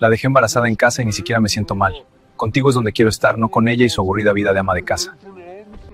La dejé embarazada en casa y ni siquiera me siento mal. Contigo es donde quiero estar, no con ella y su aburrida vida de ama de casa.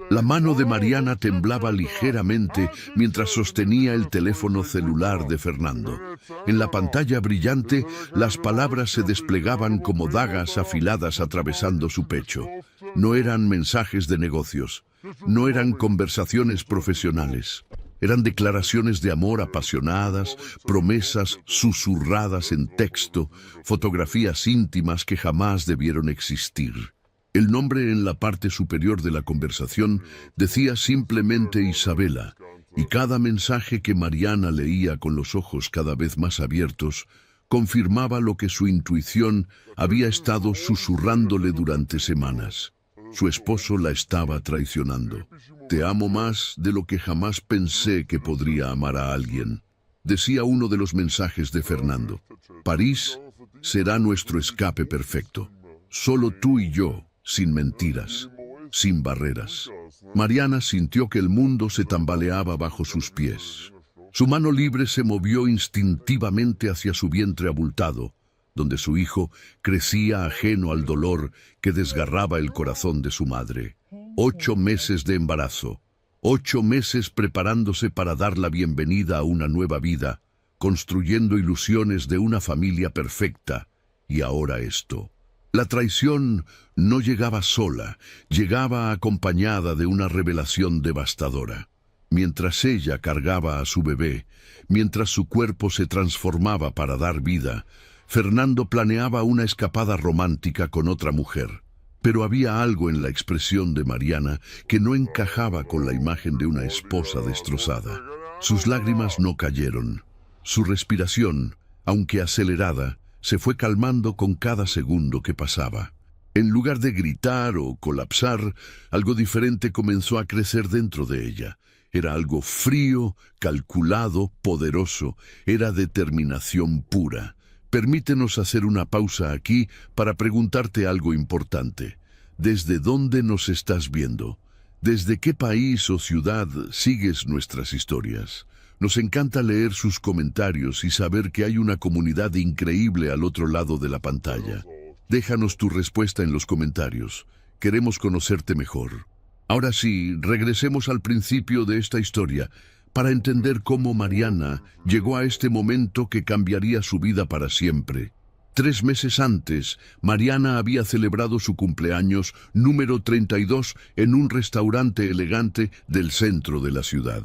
La mano de Mariana temblaba ligeramente mientras sostenía el teléfono celular de Fernando. En la pantalla brillante, las palabras se desplegaban como dagas afiladas atravesando su pecho. No eran mensajes de negocios, no eran conversaciones profesionales. Eran declaraciones de amor apasionadas, promesas susurradas en texto, fotografías íntimas que jamás debieron existir. El nombre en la parte superior de la conversación decía simplemente Isabela, y cada mensaje que Mariana leía con los ojos cada vez más abiertos confirmaba lo que su intuición había estado susurrándole durante semanas. Su esposo la estaba traicionando. «Te amo más de lo que jamás pensé que podría amar a alguien», decía uno de los mensajes de Fernando. «París será nuestro escape perfecto. Solo tú y yo, sin mentiras, sin barreras». Mariana sintió que el mundo se tambaleaba bajo sus pies. Su mano libre se movió instintivamente hacia su vientre abultado, donde su hijo crecía ajeno al dolor que desgarraba el corazón de su madre. 8 meses de embarazo, 8 meses preparándose para dar la bienvenida a una nueva vida, construyendo ilusiones de una familia perfecta, y ahora esto. La traición no llegaba sola, llegaba acompañada de una revelación devastadora. Mientras ella cargaba a su bebé, mientras su cuerpo se transformaba para dar vida, Fernando planeaba una escapada romántica con otra mujer. Pero había algo en la expresión de Mariana que no encajaba con la imagen de una esposa destrozada. Sus lágrimas no cayeron. Su respiración, aunque acelerada, se fue calmando con cada segundo que pasaba. En lugar de gritar o colapsar, algo diferente comenzó a crecer dentro de ella. Era algo frío, calculado, poderoso. Era determinación pura. Permítenos hacer una pausa aquí para preguntarte algo importante. ¿Desde dónde nos estás viendo? ¿Desde qué país o ciudad sigues nuestras historias? Nos encanta leer sus comentarios y saber que hay una comunidad increíble al otro lado de la pantalla. Déjanos tu respuesta en los comentarios. Queremos conocerte mejor. Ahora sí, regresemos al principio de esta historia, para entender cómo Mariana llegó a este momento que cambiaría su vida para siempre. 3 meses antes, Mariana había celebrado su cumpleaños número 32 en un restaurante elegante del centro de la ciudad.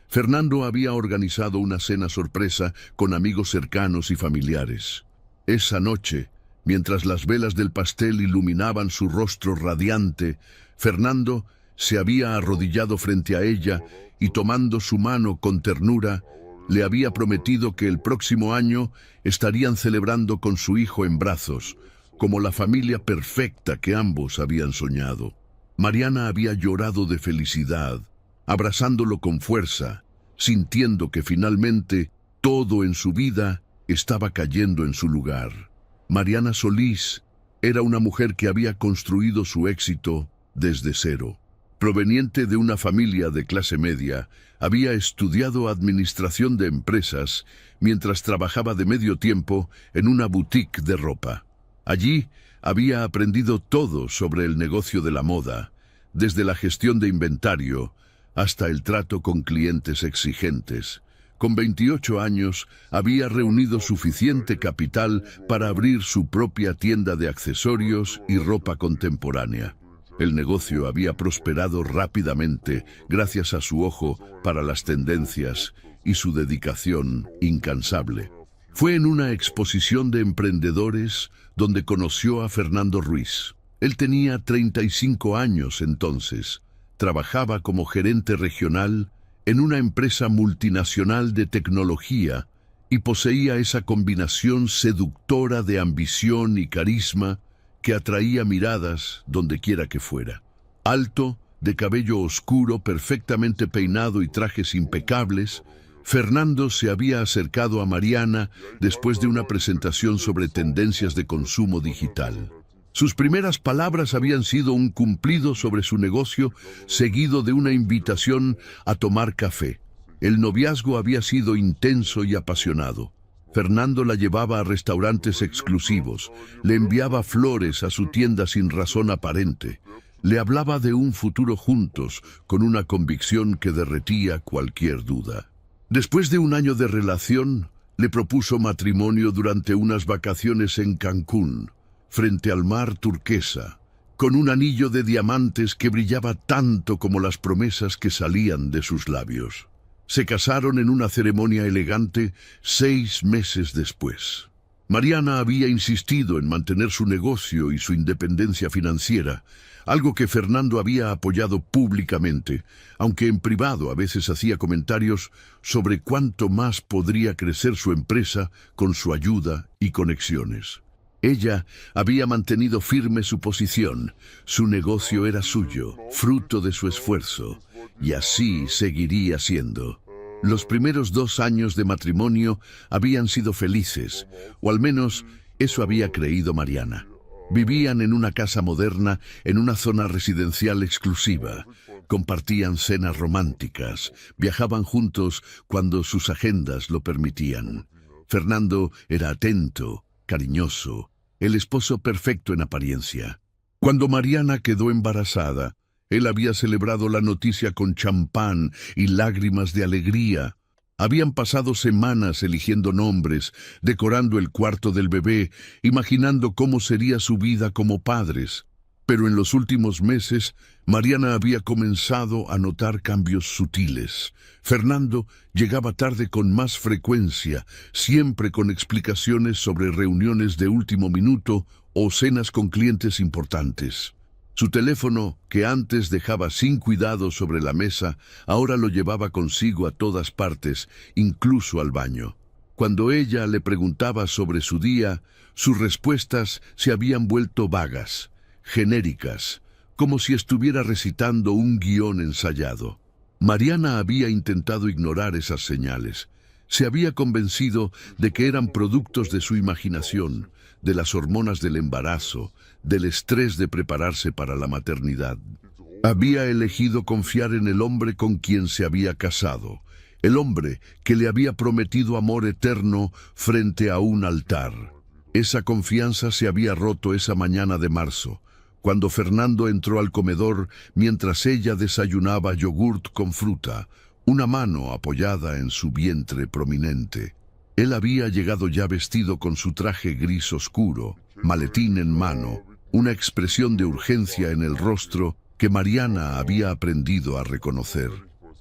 Fernando había organizado una cena sorpresa con amigos cercanos y familiares. Esa noche, mientras las velas del pastel iluminaban su rostro radiante, Fernando se había arrodillado frente a ella y tomando su mano con ternura, le había prometido que el próximo año estarían celebrando con su hijo en brazos, como la familia perfecta que ambos habían soñado. Mariana había llorado de felicidad, abrazándolo con fuerza, sintiendo que finalmente todo en su vida estaba cayendo en su lugar. Mariana Solís era una mujer que había construido su éxito desde cero. Proveniente de una familia de clase media, había estudiado administración de empresas mientras trabajaba de medio tiempo en una boutique de ropa. Allí había aprendido todo sobre el negocio de la moda, desde la gestión de inventario hasta el trato con clientes exigentes. Con 28 años, había reunido suficiente capital para abrir su propia tienda de accesorios y ropa contemporánea. El negocio había prosperado rápidamente gracias a su ojo para las tendencias y su dedicación incansable. Fue en una exposición de emprendedores donde conoció a Fernando Ruiz. Él tenía 35 años entonces, trabajaba como gerente regional en una empresa multinacional de tecnología y poseía esa combinación seductora de ambición y carisma que atraía miradas donde quiera que fuera. Alto, de cabello oscuro, perfectamente peinado y trajes impecables, Fernando se había acercado a Mariana después de una presentación sobre tendencias de consumo digital. Sus primeras palabras habían sido un cumplido sobre su negocio, seguido de una invitación a tomar café. El noviazgo había sido intenso y apasionado. Fernando la llevaba a restaurantes exclusivos, le enviaba flores a su tienda sin razón aparente, le hablaba de un futuro juntos con una convicción que derretía cualquier duda. Después de un año de relación, le propuso matrimonio durante unas vacaciones en Cancún, frente al mar turquesa, con un anillo de diamantes que brillaba tanto como las promesas que salían de sus labios. Se casaron en una ceremonia elegante 6 meses después. Mariana había insistido en mantener su negocio y su independencia financiera, algo que Fernando había apoyado públicamente, aunque en privado a veces hacía comentarios sobre cuánto más podría crecer su empresa con su ayuda y conexiones. Ella había mantenido firme su posición, su negocio era suyo, fruto de su esfuerzo, y así seguiría siendo. Los primeros 2 años de matrimonio habían sido felices, o al menos eso había creído Mariana. Vivían en una casa moderna, en una zona residencial exclusiva. Compartían cenas románticas, viajaban juntos cuando sus agendas lo permitían. Fernando era atento, cariñoso, el esposo perfecto en apariencia. Cuando Mariana quedó embarazada, él había celebrado la noticia con champán y lágrimas de alegría. Habían pasado semanas eligiendo nombres, decorando el cuarto del bebé, imaginando cómo sería su vida como padres. Pero en los últimos meses, Mariana había comenzado a notar cambios sutiles. Fernando llegaba tarde con más frecuencia, siempre con explicaciones sobre reuniones de último minuto o cenas con clientes importantes. Su teléfono, que antes dejaba sin cuidado sobre la mesa, ahora lo llevaba consigo a todas partes, incluso al baño. Cuando ella le preguntaba sobre su día, sus respuestas se habían vuelto vagas, genéricas, como si estuviera recitando un guión ensayado. Mariana había intentado ignorar esas señales. Se había convencido de que eran productos de su imaginación, de las hormonas del embarazo, del estrés de prepararse para la maternidad. Había elegido confiar en el hombre con quien se había casado, el hombre que le había prometido amor eterno frente a un altar. Esa confianza se había roto esa mañana de marzo, cuando Fernando entró al comedor mientras ella desayunaba yogurt con fruta, una mano apoyada en su vientre prominente. Él había llegado ya vestido con su traje gris oscuro, maletín en mano, una expresión de urgencia en el rostro que Mariana había aprendido a reconocer.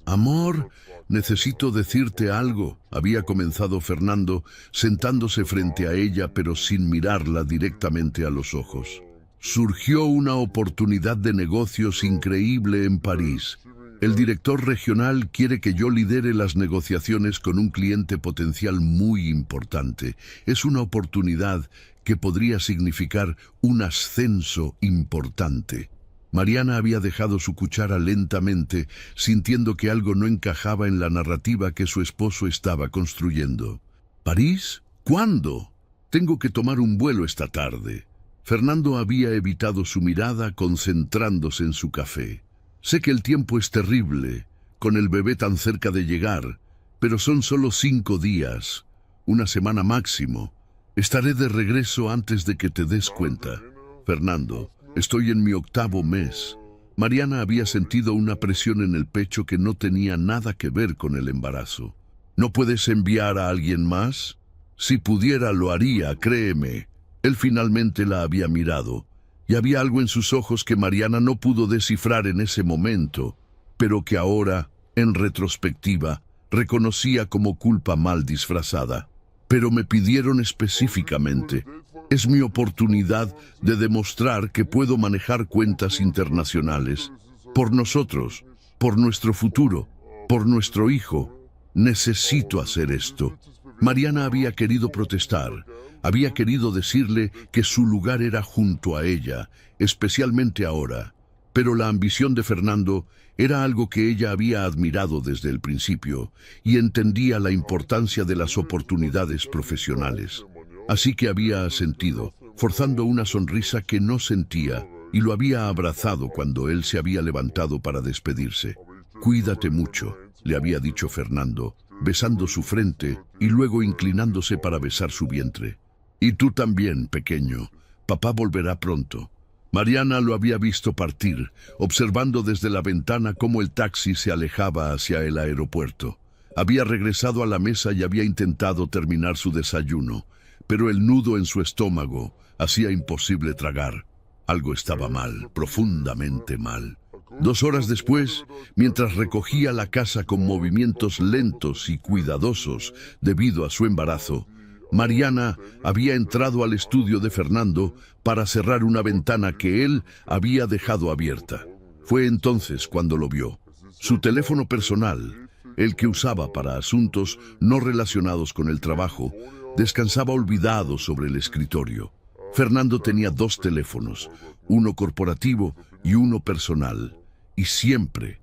«Amor, necesito decirte algo», había comenzado Fernando, sentándose frente a ella pero sin mirarla directamente a los ojos. «Surgió una oportunidad de negocios increíble en París. El director regional quiere que yo lidere las negociaciones con un cliente potencial muy importante. Es una oportunidad que podría significar un ascenso importante». Mariana había dejado su cuchara lentamente, sintiendo que algo no encajaba en la narrativa que su esposo estaba construyendo. «¿París? ¿Cuándo? Tengo que tomar un vuelo esta tarde». Fernando había evitado su mirada, concentrándose en su café. «Sé que el tiempo es terrible, con el bebé tan cerca de llegar, pero son solo 5 días, una semana máximo. Estaré de regreso antes de que te des cuenta». «Fernando, estoy en mi 8º mes». Mariana había sentido una presión en el pecho que no tenía nada que ver con el embarazo. «¿No puedes enviar a alguien más?» «Si pudiera lo haría, créeme». Él finalmente la había mirado, y había algo en sus ojos que Mariana no pudo descifrar en ese momento, pero que ahora, en retrospectiva, reconocía como culpa mal disfrazada. «Pero me pidieron específicamente. Es mi oportunidad de demostrar que puedo manejar cuentas internacionales. Por nosotros, por nuestro futuro, por nuestro hijo. Necesito hacer esto». Mariana había querido protestar. Había querido decirle que su lugar era junto a ella, especialmente ahora. Pero la ambición de Fernando era algo que ella había admirado desde el principio y entendía la importancia de las oportunidades profesionales. Así que había asentido, forzando una sonrisa que no sentía, y lo había abrazado cuando él se había levantado para despedirse. «Cuídate mucho», le había dicho Fernando. besando su frente y luego inclinándose para besar su vientre. «Y tú también, pequeño. Papá volverá pronto». Mariana lo había visto partir, observando desde la ventana cómo el taxi se alejaba hacia el aeropuerto. Había regresado a la mesa y había intentado terminar su desayuno, pero el nudo en su estómago hacía imposible tragar. Algo estaba mal, profundamente mal. 2 horas después, mientras recogía la casa con movimientos lentos y cuidadosos debido a su embarazo, Mariana había entrado al estudio de Fernando para cerrar una ventana que él había dejado abierta. Fue entonces cuando lo vio. Su teléfono personal, el que usaba para asuntos no relacionados con el trabajo, descansaba olvidado sobre el escritorio. Fernando tenía 2 teléfonos, uno corporativo y uno personal, y siempre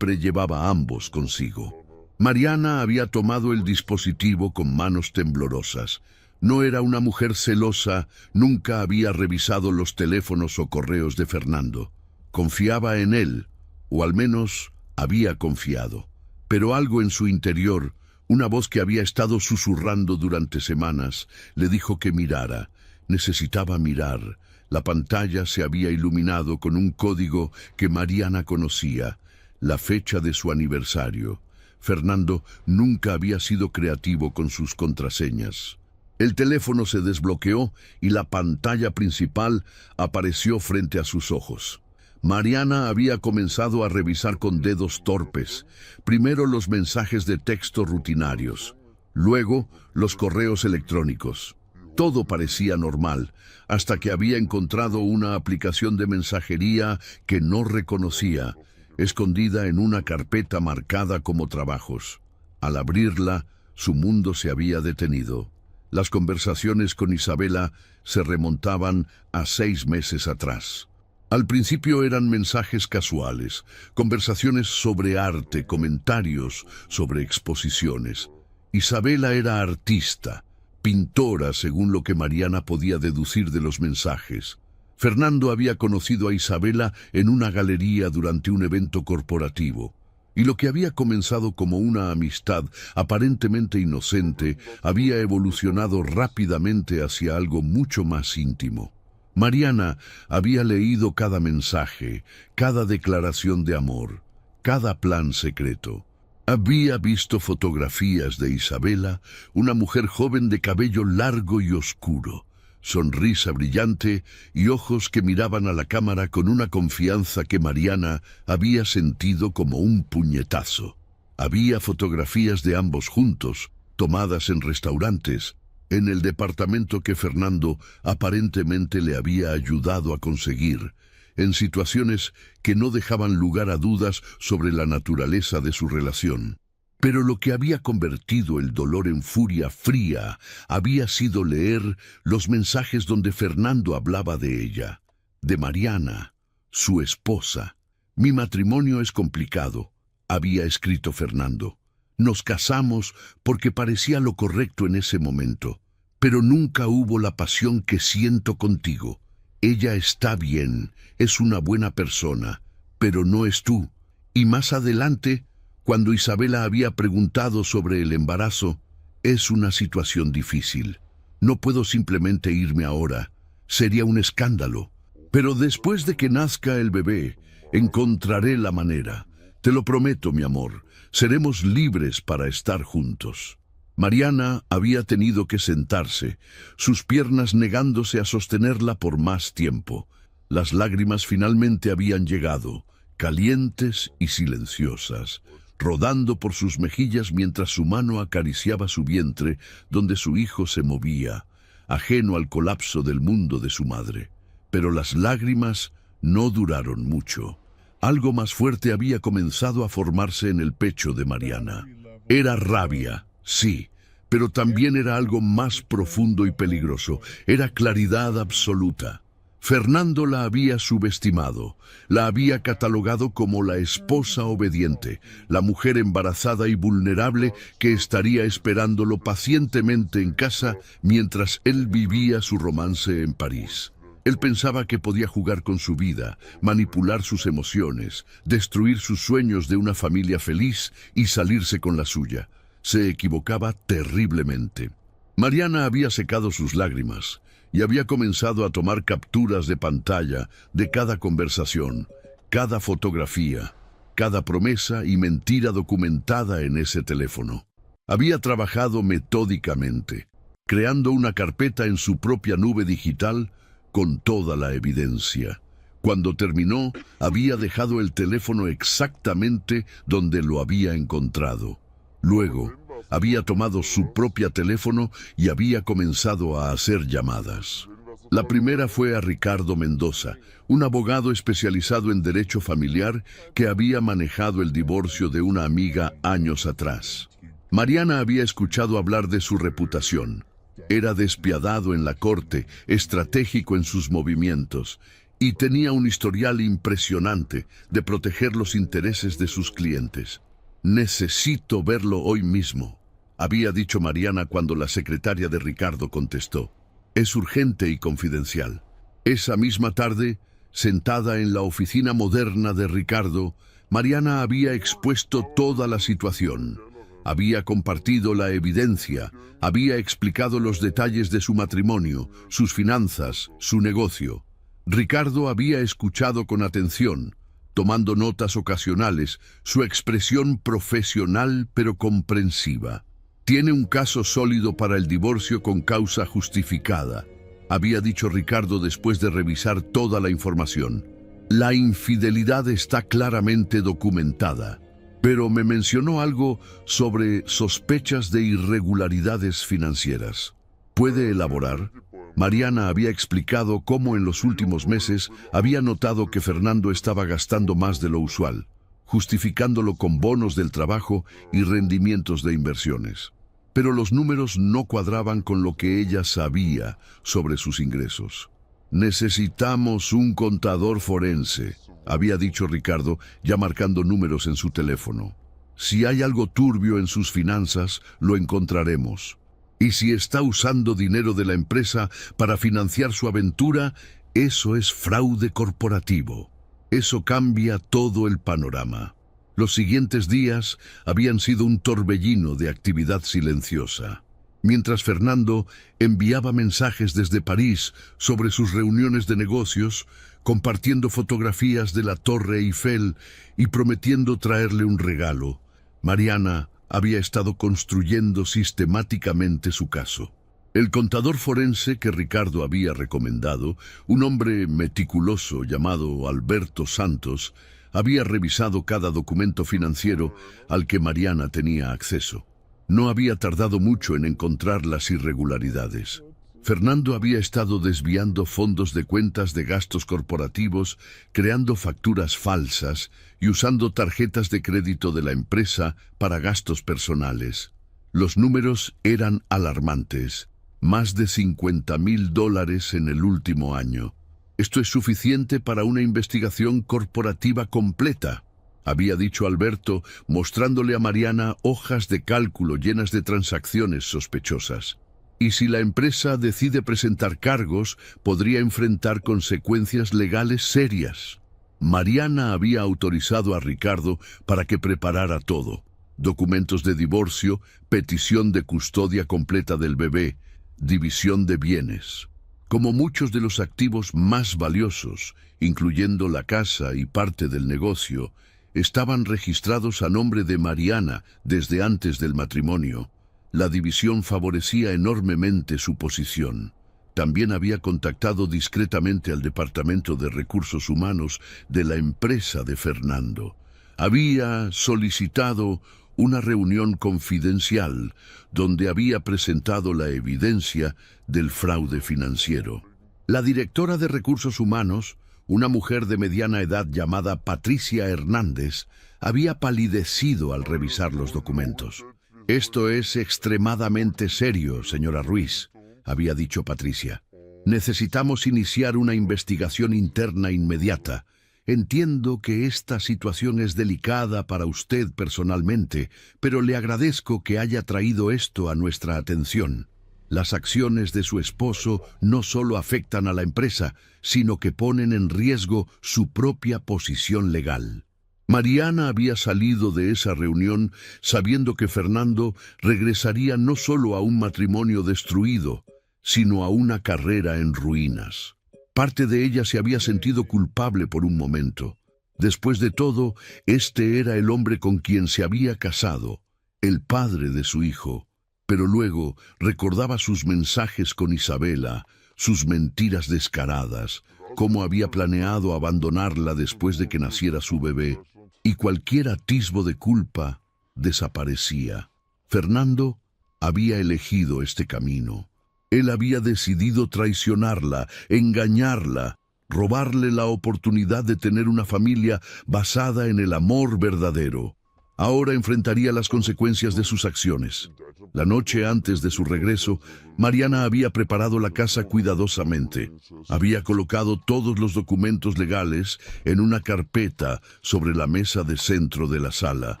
llevaba ambos consigo. Mariana había tomado el dispositivo con manos temblorosas. No era una mujer celosa, nunca había revisado los teléfonos o correos de Fernando. Confiaba en él, o al menos había confiado. Pero algo en su interior, una voz que había estado susurrando durante semanas, le dijo que mirara. Necesitaba mirar. La pantalla se había iluminado con un código que Mariana conocía, la fecha de su aniversario. Fernando nunca había sido creativo con sus contraseñas. El teléfono se desbloqueó y la pantalla principal apareció frente a sus ojos. Mariana había comenzado a revisar con dedos torpes, primero los mensajes de texto rutinarios, luego los correos electrónicos. Todo parecía normal, hasta que había encontrado una aplicación de mensajería que no reconocía, escondida en una carpeta marcada como trabajos. Al abrirla, su mundo se había detenido. Las conversaciones con Isabela se remontaban a 6 meses atrás. Al principio eran mensajes casuales, conversaciones sobre arte, comentarios sobre exposiciones. Isabela era artista, pintora según lo que Mariana podía deducir de los mensajes. Fernando había conocido a Isabela en una galería durante un evento corporativo, y lo que había comenzado como una amistad aparentemente inocente había evolucionado rápidamente hacia algo mucho más íntimo. Mariana había leído cada mensaje, cada declaración de amor, cada plan secreto. Había visto fotografías de Isabela, una mujer joven de cabello largo y oscuro, sonrisa brillante y ojos que miraban a la cámara con una confianza que Mariana había sentido como un puñetazo. Había fotografías de ambos juntos, tomadas en restaurantes, en el departamento que Fernando aparentemente le había ayudado a conseguir, en situaciones que no dejaban lugar a dudas sobre la naturaleza de su relación. Pero lo que había convertido el dolor en furia fría había sido leer los mensajes donde Fernando hablaba de ella, de Mariana, su esposa. «Mi matrimonio es complicado», había escrito Fernando. «Nos casamos porque parecía lo correcto en ese momento, pero nunca hubo la pasión que siento contigo. Ella está bien, es una buena persona, pero no es tú». Y más adelante, cuando Isabela había preguntado sobre el embarazo, «Es una situación difícil. No puedo simplemente irme ahora. Sería un escándalo. Pero después de que nazca el bebé, encontraré la manera. Te lo prometo, mi amor. Seremos libres para estar juntos». Mariana había tenido que sentarse, sus piernas negándose a sostenerla por más tiempo. Las lágrimas finalmente habían llegado, calientes y silenciosas, rodando por sus mejillas mientras su mano acariciaba su vientre, donde su hijo se movía, ajeno al colapso del mundo de su madre. Pero las lágrimas no duraron mucho. Algo más fuerte había comenzado a formarse en el pecho de Mariana. Era rabia, sí, pero también era algo más profundo y peligroso. Era claridad absoluta. Fernando la había subestimado, la había catalogado como la esposa obediente, la mujer embarazada y vulnerable que estaría esperándolo pacientemente en casa mientras él vivía su romance en París. Él pensaba que podía jugar con su vida, manipular sus emociones, destruir sus sueños de una familia feliz y salirse con la suya. Se equivocaba terriblemente. Mariana había secado sus lágrimas y había comenzado a tomar capturas de pantalla de cada conversación, cada fotografía, cada promesa y mentira documentada en ese teléfono. Había trabajado metódicamente, creando una carpeta en su propia nube digital con toda la evidencia. Cuando terminó, había dejado el teléfono exactamente donde lo había encontrado. Luego, había tomado su propio teléfono y había comenzado a hacer llamadas. La primera fue a Ricardo Mendoza, un abogado especializado en derecho familiar que había manejado el divorcio de una amiga años atrás. Mariana había escuchado hablar de su reputación. Era despiadado en la corte, estratégico en sus movimientos, y tenía un historial impresionante de proteger los intereses de sus clientes. «Necesito verlo hoy mismo», había dicho Mariana cuando la secretaria de Ricardo contestó. «Es urgente y confidencial». Esa misma tarde, sentada en la oficina moderna de Ricardo, Mariana había expuesto toda la situación. Había compartido la evidencia, había explicado los detalles de su matrimonio, sus finanzas, su negocio. Ricardo había escuchado con atención, tomando notas ocasionales, su expresión profesional pero comprensiva. «Tiene un caso sólido para el divorcio con causa justificada», había dicho Ricardo después de revisar toda la información. «La infidelidad está claramente documentada, pero me mencionó algo sobre sospechas de irregularidades financieras. ¿Puede elaborar?». Mariana había explicado cómo en los últimos meses había notado que Fernando estaba gastando más de lo usual, justificándolo con bonos del trabajo y rendimientos de inversiones. Pero los números no cuadraban con lo que ella sabía sobre sus ingresos. «Necesitamos un contador forense», había dicho Ricardo, ya marcando números en su teléfono. «Si hay algo turbio en sus finanzas, lo encontraremos. Y si está usando dinero de la empresa para financiar su aventura, eso es fraude corporativo. Eso cambia todo el panorama». Los siguientes días habían sido un torbellino de actividad silenciosa. Mientras Fernando enviaba mensajes desde París sobre sus reuniones de negocios, compartiendo fotografías de la Torre Eiffel y prometiendo traerle un regalo, Mariana había estado construyendo sistemáticamente su caso. El contador forense que Ricardo había recomendado, un hombre meticuloso llamado Alberto Santos, había revisado cada documento financiero al que Mariana tenía acceso. No había tardado mucho en encontrar las irregularidades. Fernando había estado desviando fondos de cuentas de gastos corporativos, creando facturas falsas y usando tarjetas de crédito de la empresa para gastos personales. Los números eran alarmantes. Más de $50,000 en el último año. «Esto es suficiente para una investigación corporativa completa», había dicho Alberto, mostrándole a Mariana hojas de cálculo llenas de transacciones sospechosas. «Y si la empresa decide presentar cargos, podría enfrentar consecuencias legales serias». Mariana había autorizado a Ricardo para que preparara todo: documentos de divorcio, petición de custodia completa del bebé, división de bienes. Como muchos de los activos más valiosos, incluyendo la casa y parte del negocio, estaban registrados a nombre de Mariana desde antes del matrimonio, la división favorecía enormemente su posición. También había contactado discretamente al Departamento de Recursos Humanos de la empresa de Fernando. Había solicitado una reunión confidencial donde había presentado la evidencia del fraude financiero. La directora de Recursos Humanos, una mujer de mediana edad llamada Patricia Hernández, había palidecido al revisar los documentos. «Esto es extremadamente serio, señora Ruiz», había dicho Patricia. «Necesitamos iniciar una investigación interna inmediata. Entiendo que esta situación es delicada para usted personalmente, pero le agradezco que haya traído esto a nuestra atención. Las acciones de su esposo no solo afectan a la empresa, sino que ponen en riesgo su propia posición legal». Mariana había salido de esa reunión sabiendo que Fernando regresaría no solo a un matrimonio destruido, sino a una carrera en ruinas. Parte de ella se había sentido culpable por un momento. Después de todo, este era el hombre con quien se había casado, el padre de su hijo. Pero luego recordaba sus mensajes con Isabela, sus mentiras descaradas, cómo había planeado abandonarla después de que naciera su bebé, y cualquier atisbo de culpa desaparecía. Fernando había elegido este camino. Él había decidido traicionarla, engañarla, robarle la oportunidad de tener una familia basada en el amor verdadero. Ahora enfrentaría las consecuencias de sus acciones. La noche antes de su regreso, Mariana había preparado la casa cuidadosamente. Había colocado todos los documentos legales en una carpeta sobre la mesa de centro de la sala.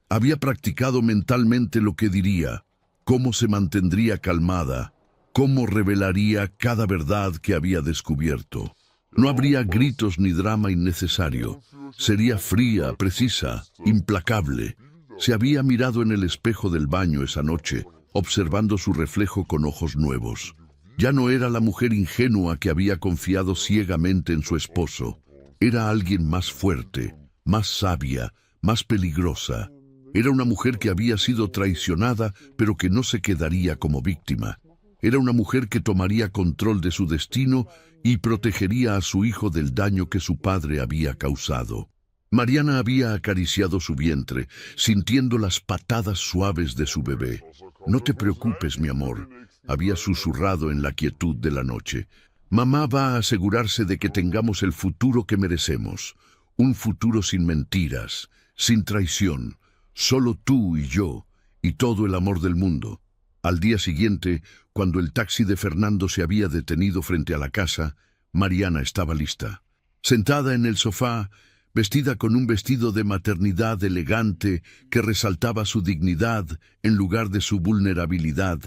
Había practicado mentalmente lo que diría, cómo se mantendría calmada, cómo revelaría cada verdad que había descubierto. No habría gritos ni drama innecesario. Sería fría, precisa, implacable. Se había mirado en el espejo del baño esa noche, observando su reflejo con ojos nuevos. Ya no era la mujer ingenua que había confiado ciegamente en su esposo. Era alguien más fuerte, más sabia, más peligrosa. Era una mujer que había sido traicionada, pero que no se quedaría como víctima. Era una mujer que tomaría control de su destino y protegería a su hijo del daño que su padre había causado. Mariana había acariciado su vientre, sintiendo las patadas suaves de su bebé. «No te preocupes, mi amor», había susurrado en la quietud de la noche. «Mamá va a asegurarse de que tengamos el futuro que merecemos. Un futuro sin mentiras, sin traición. Solo tú y yo, y todo el amor del mundo». Al día siguiente, cuando el taxi de Fernando se había detenido frente a la casa, Mariana estaba lista. Sentada en el sofá, vestida con un vestido de maternidad elegante que resaltaba su dignidad en lugar de su vulnerabilidad,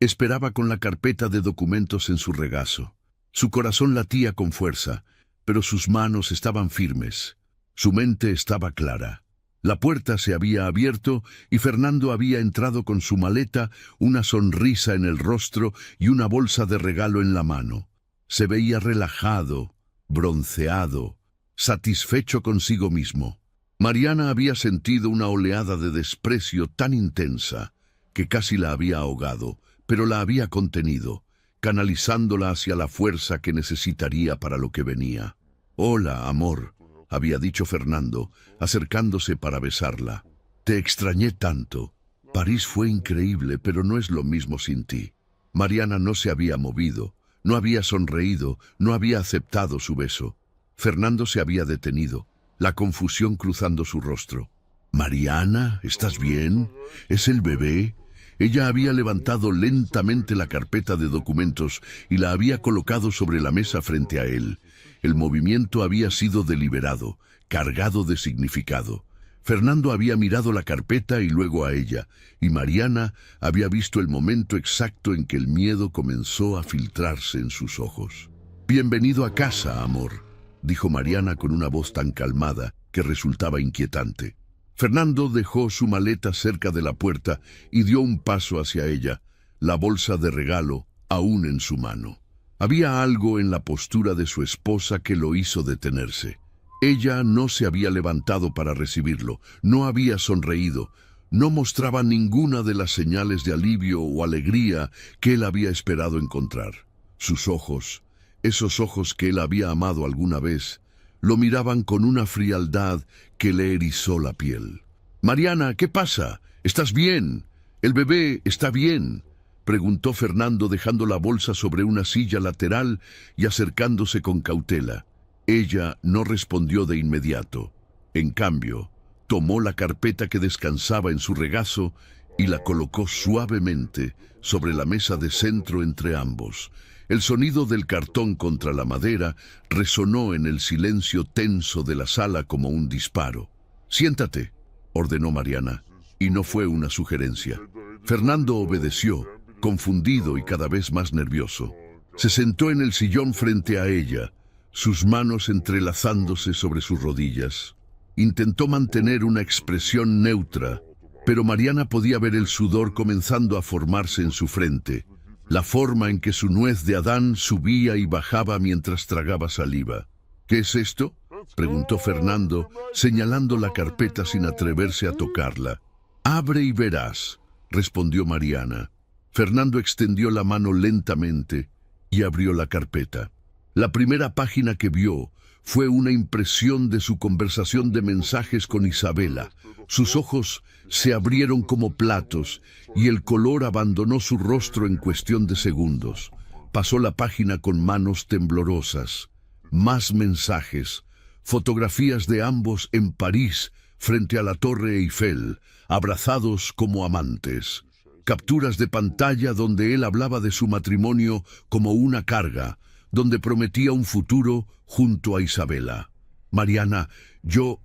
esperaba con la carpeta de documentos en su regazo. Su corazón latía con fuerza, pero sus manos estaban firmes. Su mente estaba clara. La puerta se había abierto y Fernando había entrado con su maleta, una sonrisa en el rostro y una bolsa de regalo en la mano. Se veía relajado, bronceado, satisfecho consigo mismo. Mariana había sentido una oleada de desprecio tan intensa que casi la había ahogado, pero la había contenido, canalizándola hacia la fuerza que necesitaría para lo que venía. «Hola, amor», había dicho Fernando, acercándose para besarla. «Te extrañé tanto. París fue increíble, pero no es lo mismo sin ti». Mariana no se había movido, no había sonreído, no había aceptado su beso. Fernando se había detenido, la confusión cruzando su rostro. «Mariana, ¿estás bien? ¿Es el bebé?» Ella había levantado lentamente la carpeta de documentos y la había colocado sobre la mesa frente a él. El movimiento había sido deliberado, cargado de significado. Fernando había mirado la carpeta y luego a ella, y Mariana había visto el momento exacto en que el miedo comenzó a filtrarse en sus ojos. «Bienvenido a casa, amor», dijo Mariana con una voz tan calmada que resultaba inquietante. Fernando dejó su maleta cerca de la puerta y dio un paso hacia ella, la bolsa de regalo aún en su mano. Había algo en la postura de su esposa que lo hizo detenerse. Ella no se había levantado para recibirlo, no había sonreído, no mostraba ninguna de las señales de alivio o alegría que él había esperado encontrar. Sus ojos, esos ojos que él había amado alguna vez, lo miraban con una frialdad que le erizó la piel. «Mariana, ¿qué pasa? ¿Estás bien? ¿El bebé está bien?», preguntó Fernando dejando la bolsa sobre una silla lateral y acercándose con cautela. Ella no respondió de inmediato. En cambio, tomó la carpeta que descansaba en su regazo y la colocó suavemente sobre la mesa de centro entre ambos. El sonido del cartón contra la madera resonó en el silencio tenso de la sala como un disparo. «Siéntate», ordenó Mariana, y no fue una sugerencia. Fernando obedeció, confundido y cada vez más nervioso. Se sentó en el sillón frente a ella, sus manos entrelazándose sobre sus rodillas. Intentó mantener una expresión neutra, pero Mariana podía ver el sudor comenzando a formarse en su frente, la forma en que su nuez de Adán subía y bajaba mientras tragaba saliva. ¿Qué es esto?, preguntó Fernando, señalando la carpeta sin atreverse a tocarla. «Abre y verás», respondió Mariana. Fernando extendió la mano lentamente y abrió la carpeta. La primera página que vio fue una impresión de su conversación de mensajes con Isabela. Sus ojos se abrieron como platos y el color abandonó su rostro en cuestión de segundos. Pasó la página con manos temblorosas. Más mensajes, fotografías de ambos en París, frente a la Torre Eiffel, abrazados como amantes. Capturas de pantalla donde él hablaba de su matrimonio como una carga, donde prometía un futuro junto a Isabela. «Mariana, yo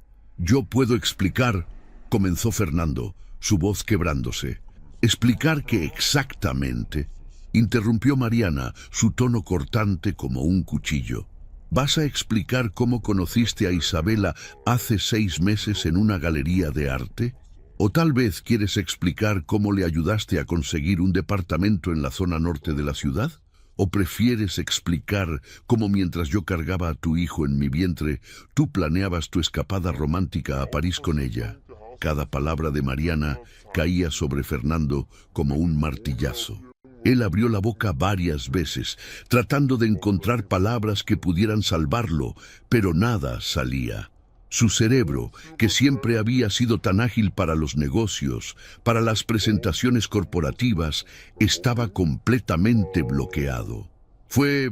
puedo explicar», comenzó Fernando, su voz quebrándose. «¿Explicar qué exactamente?», interrumpió Mariana, su tono cortante como un cuchillo. «¿Vas a explicar cómo conociste a Isabela hace 6 meses en una galería de arte? ¿O tal vez quieres explicar cómo le ayudaste a conseguir un departamento en la zona norte de la ciudad? ¿O prefieres explicar cómo mientras yo cargaba a tu hijo en mi vientre, tú planeabas tu escapada romántica a París con ella?» Cada palabra de Mariana caía sobre Fernando como un martillazo. Él abrió la boca varias veces, tratando de encontrar palabras que pudieran salvarlo, pero nada salía. Su cerebro, que siempre había sido tan ágil para los negocios, para las presentaciones corporativas, estaba completamente bloqueado. Fue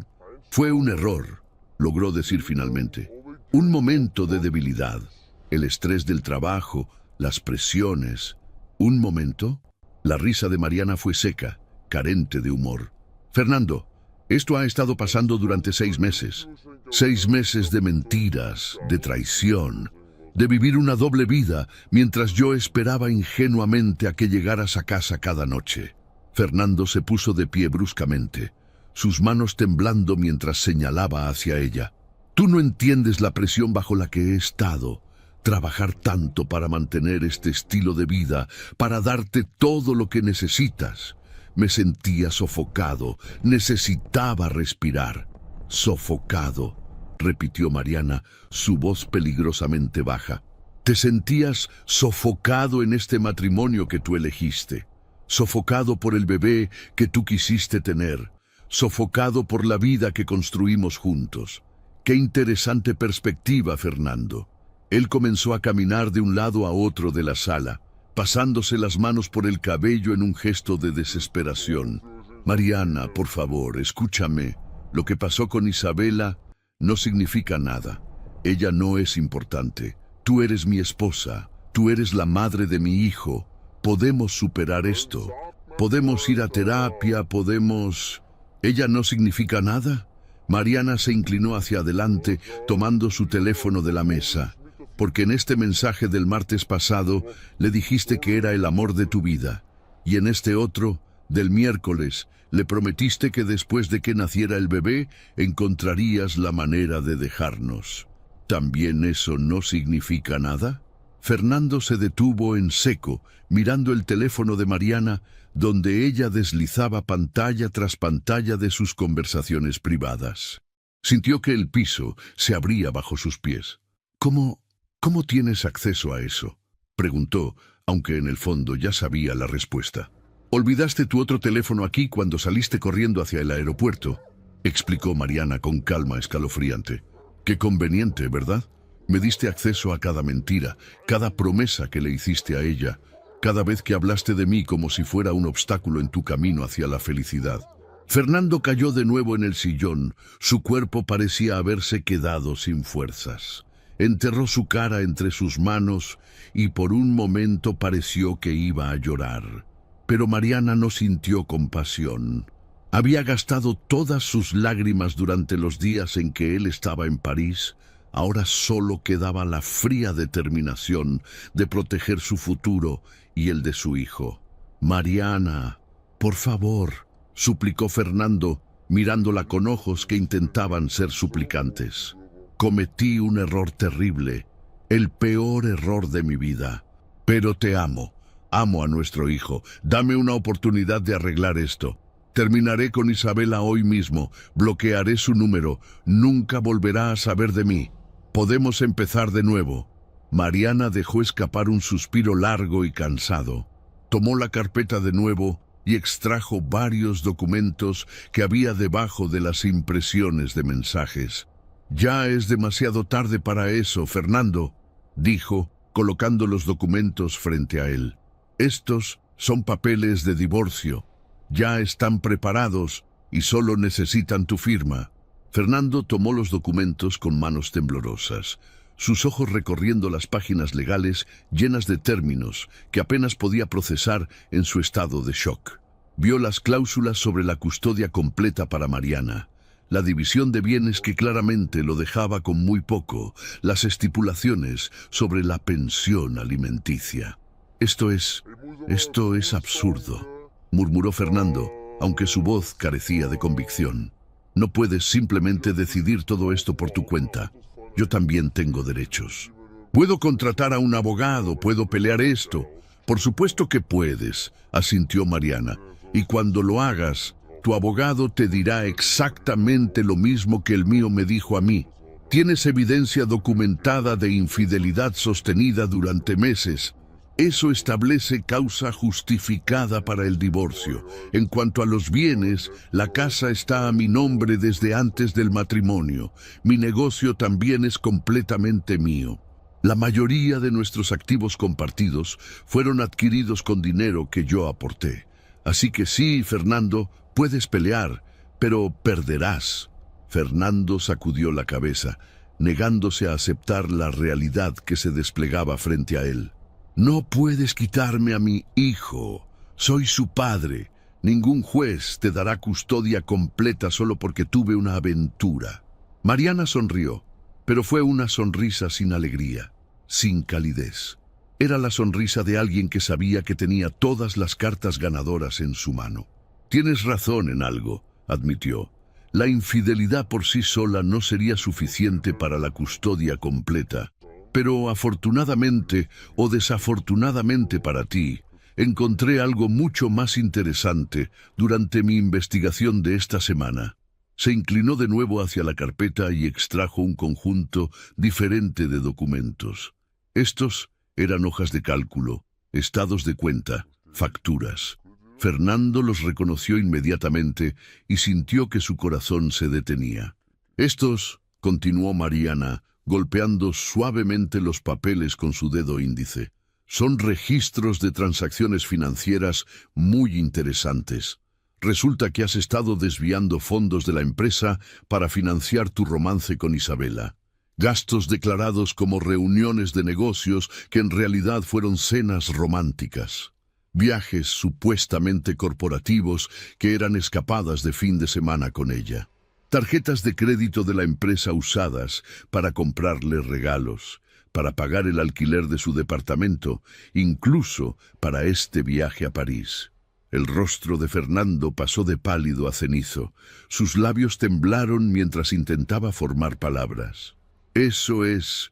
un error, logró decir finalmente. Un momento de debilidad, el estrés del trabajo, las presiones. ¿Un momento? La risa de Mariana fue seca, carente de humor. «Fernando, esto ha estado pasando durante 6 meses. 6 meses de mentiras, de traición, de vivir una doble vida mientras yo esperaba ingenuamente a que llegaras a casa cada noche». Fernando se puso de pie bruscamente, sus manos temblando mientras señalaba hacia ella. «Tú no entiendes la presión bajo la que he estado. Trabajar tanto para mantener este estilo de vida, para darte todo lo que necesitas. Me sentía sofocado, necesitaba respirar». «Sofocado», repitió Mariana, su voz peligrosamente baja. «Te sentías sofocado en este matrimonio que tú elegiste, sofocado por el bebé que tú quisiste tener, sofocado por la vida que construimos juntos. Qué interesante perspectiva, Fernando». Él comenzó a caminar de un lado a otro de la sala, pasándose las manos por el cabello en un gesto de desesperación. «Mariana, por favor, escúchame. Lo que pasó con Isabela no significa nada. Ella no es importante. Tú eres mi esposa. Tú eres la madre de mi hijo. Podemos superar esto. Podemos ir a terapia, podemos...» «¿Ella no significa nada?». Mariana se inclinó hacia adelante, tomando su teléfono de la mesa. «Porque en este mensaje del martes pasado le dijiste que era el amor de tu vida. Y en este otro, del miércoles, le prometiste que después de que naciera el bebé, encontrarías la manera de dejarnos. ¿También eso no significa nada?». Fernando se detuvo en seco, mirando el teléfono de Mariana, donde ella deslizaba pantalla tras pantalla de sus conversaciones privadas. Sintió que el piso se abría bajo sus pies. ¿Cómo tienes acceso a eso?», preguntó, aunque en el fondo ya sabía la respuesta. «Olvidaste tu otro teléfono aquí cuando saliste corriendo hacia el aeropuerto», explicó Mariana con calma escalofriante. «Qué conveniente, ¿verdad? Me diste acceso a cada mentira, cada promesa que le hiciste a ella, cada vez que hablaste de mí como si fuera un obstáculo en tu camino hacia la felicidad». Fernando cayó de nuevo en el sillón, su cuerpo parecía haberse quedado sin fuerzas. Enterró su cara entre sus manos y por un momento pareció que iba a llorar. Pero Mariana no sintió compasión. Había gastado todas sus lágrimas durante los días en que él estaba en París. Ahora solo quedaba la fría determinación de proteger su futuro y el de su hijo. «Mariana, por favor», suplicó Fernando, mirándola con ojos que intentaban ser suplicantes. «Cometí un error terrible. El peor error de mi vida. Pero te amo. Amo a nuestro hijo. Dame una oportunidad de arreglar esto. Terminaré con Isabela hoy mismo. Bloquearé su número. Nunca volverá a saber de mí. Podemos empezar de nuevo. Mariana dejó escapar un suspiro largo y cansado. Tomó la carpeta de nuevo y extrajo varios documentos que había debajo de las impresiones de mensajes. «Ya es demasiado tarde para eso, Fernando», dijo, colocando los documentos frente a él. «Estos son papeles de divorcio. Ya están preparados y solo necesitan tu firma». Fernando tomó los documentos con manos temblorosas, sus ojos recorriendo las páginas legales llenas de términos que apenas podía procesar en su estado de shock. Vio las cláusulas sobre la custodia completa para Mariana, la división de bienes que claramente lo dejaba con muy poco, las estipulaciones sobre la pensión alimenticia. Esto es absurdo», murmuró Fernando, aunque su voz carecía de convicción. «No puedes simplemente decidir todo esto por tu cuenta. Yo también tengo derechos. Puedo contratar a un abogado, puedo pelear esto». «Por supuesto que puedes», asintió Mariana. «Y cuando lo hagas, tu abogado te dirá exactamente lo mismo que el mío me dijo a mí. Tienes evidencia documentada de infidelidad sostenida durante meses. Eso establece causa justificada para el divorcio. En cuanto a los bienes, la casa está a mi nombre desde antes del matrimonio. Mi negocio también es completamente mío. La mayoría de nuestros activos compartidos fueron adquiridos con dinero que yo aporté. Así que sí, Fernando, puedes pelear, pero perderás». Fernando sacudió la cabeza, negándose a aceptar la realidad que se desplegaba frente a él. «No puedes quitarme a mi hijo. Soy su padre. Ningún juez te dará custodia completa solo porque tuve una aventura». Mariana sonrió, pero fue una sonrisa sin alegría, sin calidez. Era la sonrisa de alguien que sabía que tenía todas las cartas ganadoras en su mano. «Tienes razón en algo», admitió. «La infidelidad por sí sola no sería suficiente para la custodia completa. Pero afortunadamente o desafortunadamente para ti, encontré algo mucho más interesante durante mi investigación de esta semana». Se inclinó de nuevo hacia la carpeta y extrajo un conjunto diferente de documentos. Estos eran hojas de cálculo, estados de cuenta, facturas. Fernando los reconoció inmediatamente y sintió que su corazón se detenía. «Estos», continuó Mariana, golpeando suavemente los papeles con su dedo índice, «son registros de transacciones financieras muy interesantes. Resulta que has estado desviando fondos de la empresa para financiar tu romance con Isabela. Gastos declarados como reuniones de negocios que en realidad fueron cenas románticas. Viajes supuestamente corporativos que eran escapadas de fin de semana con ella. Tarjetas de crédito de la empresa usadas para comprarle regalos, para pagar el alquiler de su departamento, incluso para este viaje a París». El rostro de Fernando pasó de pálido a cenizo. Sus labios temblaron mientras intentaba formar palabras. «¿Eso es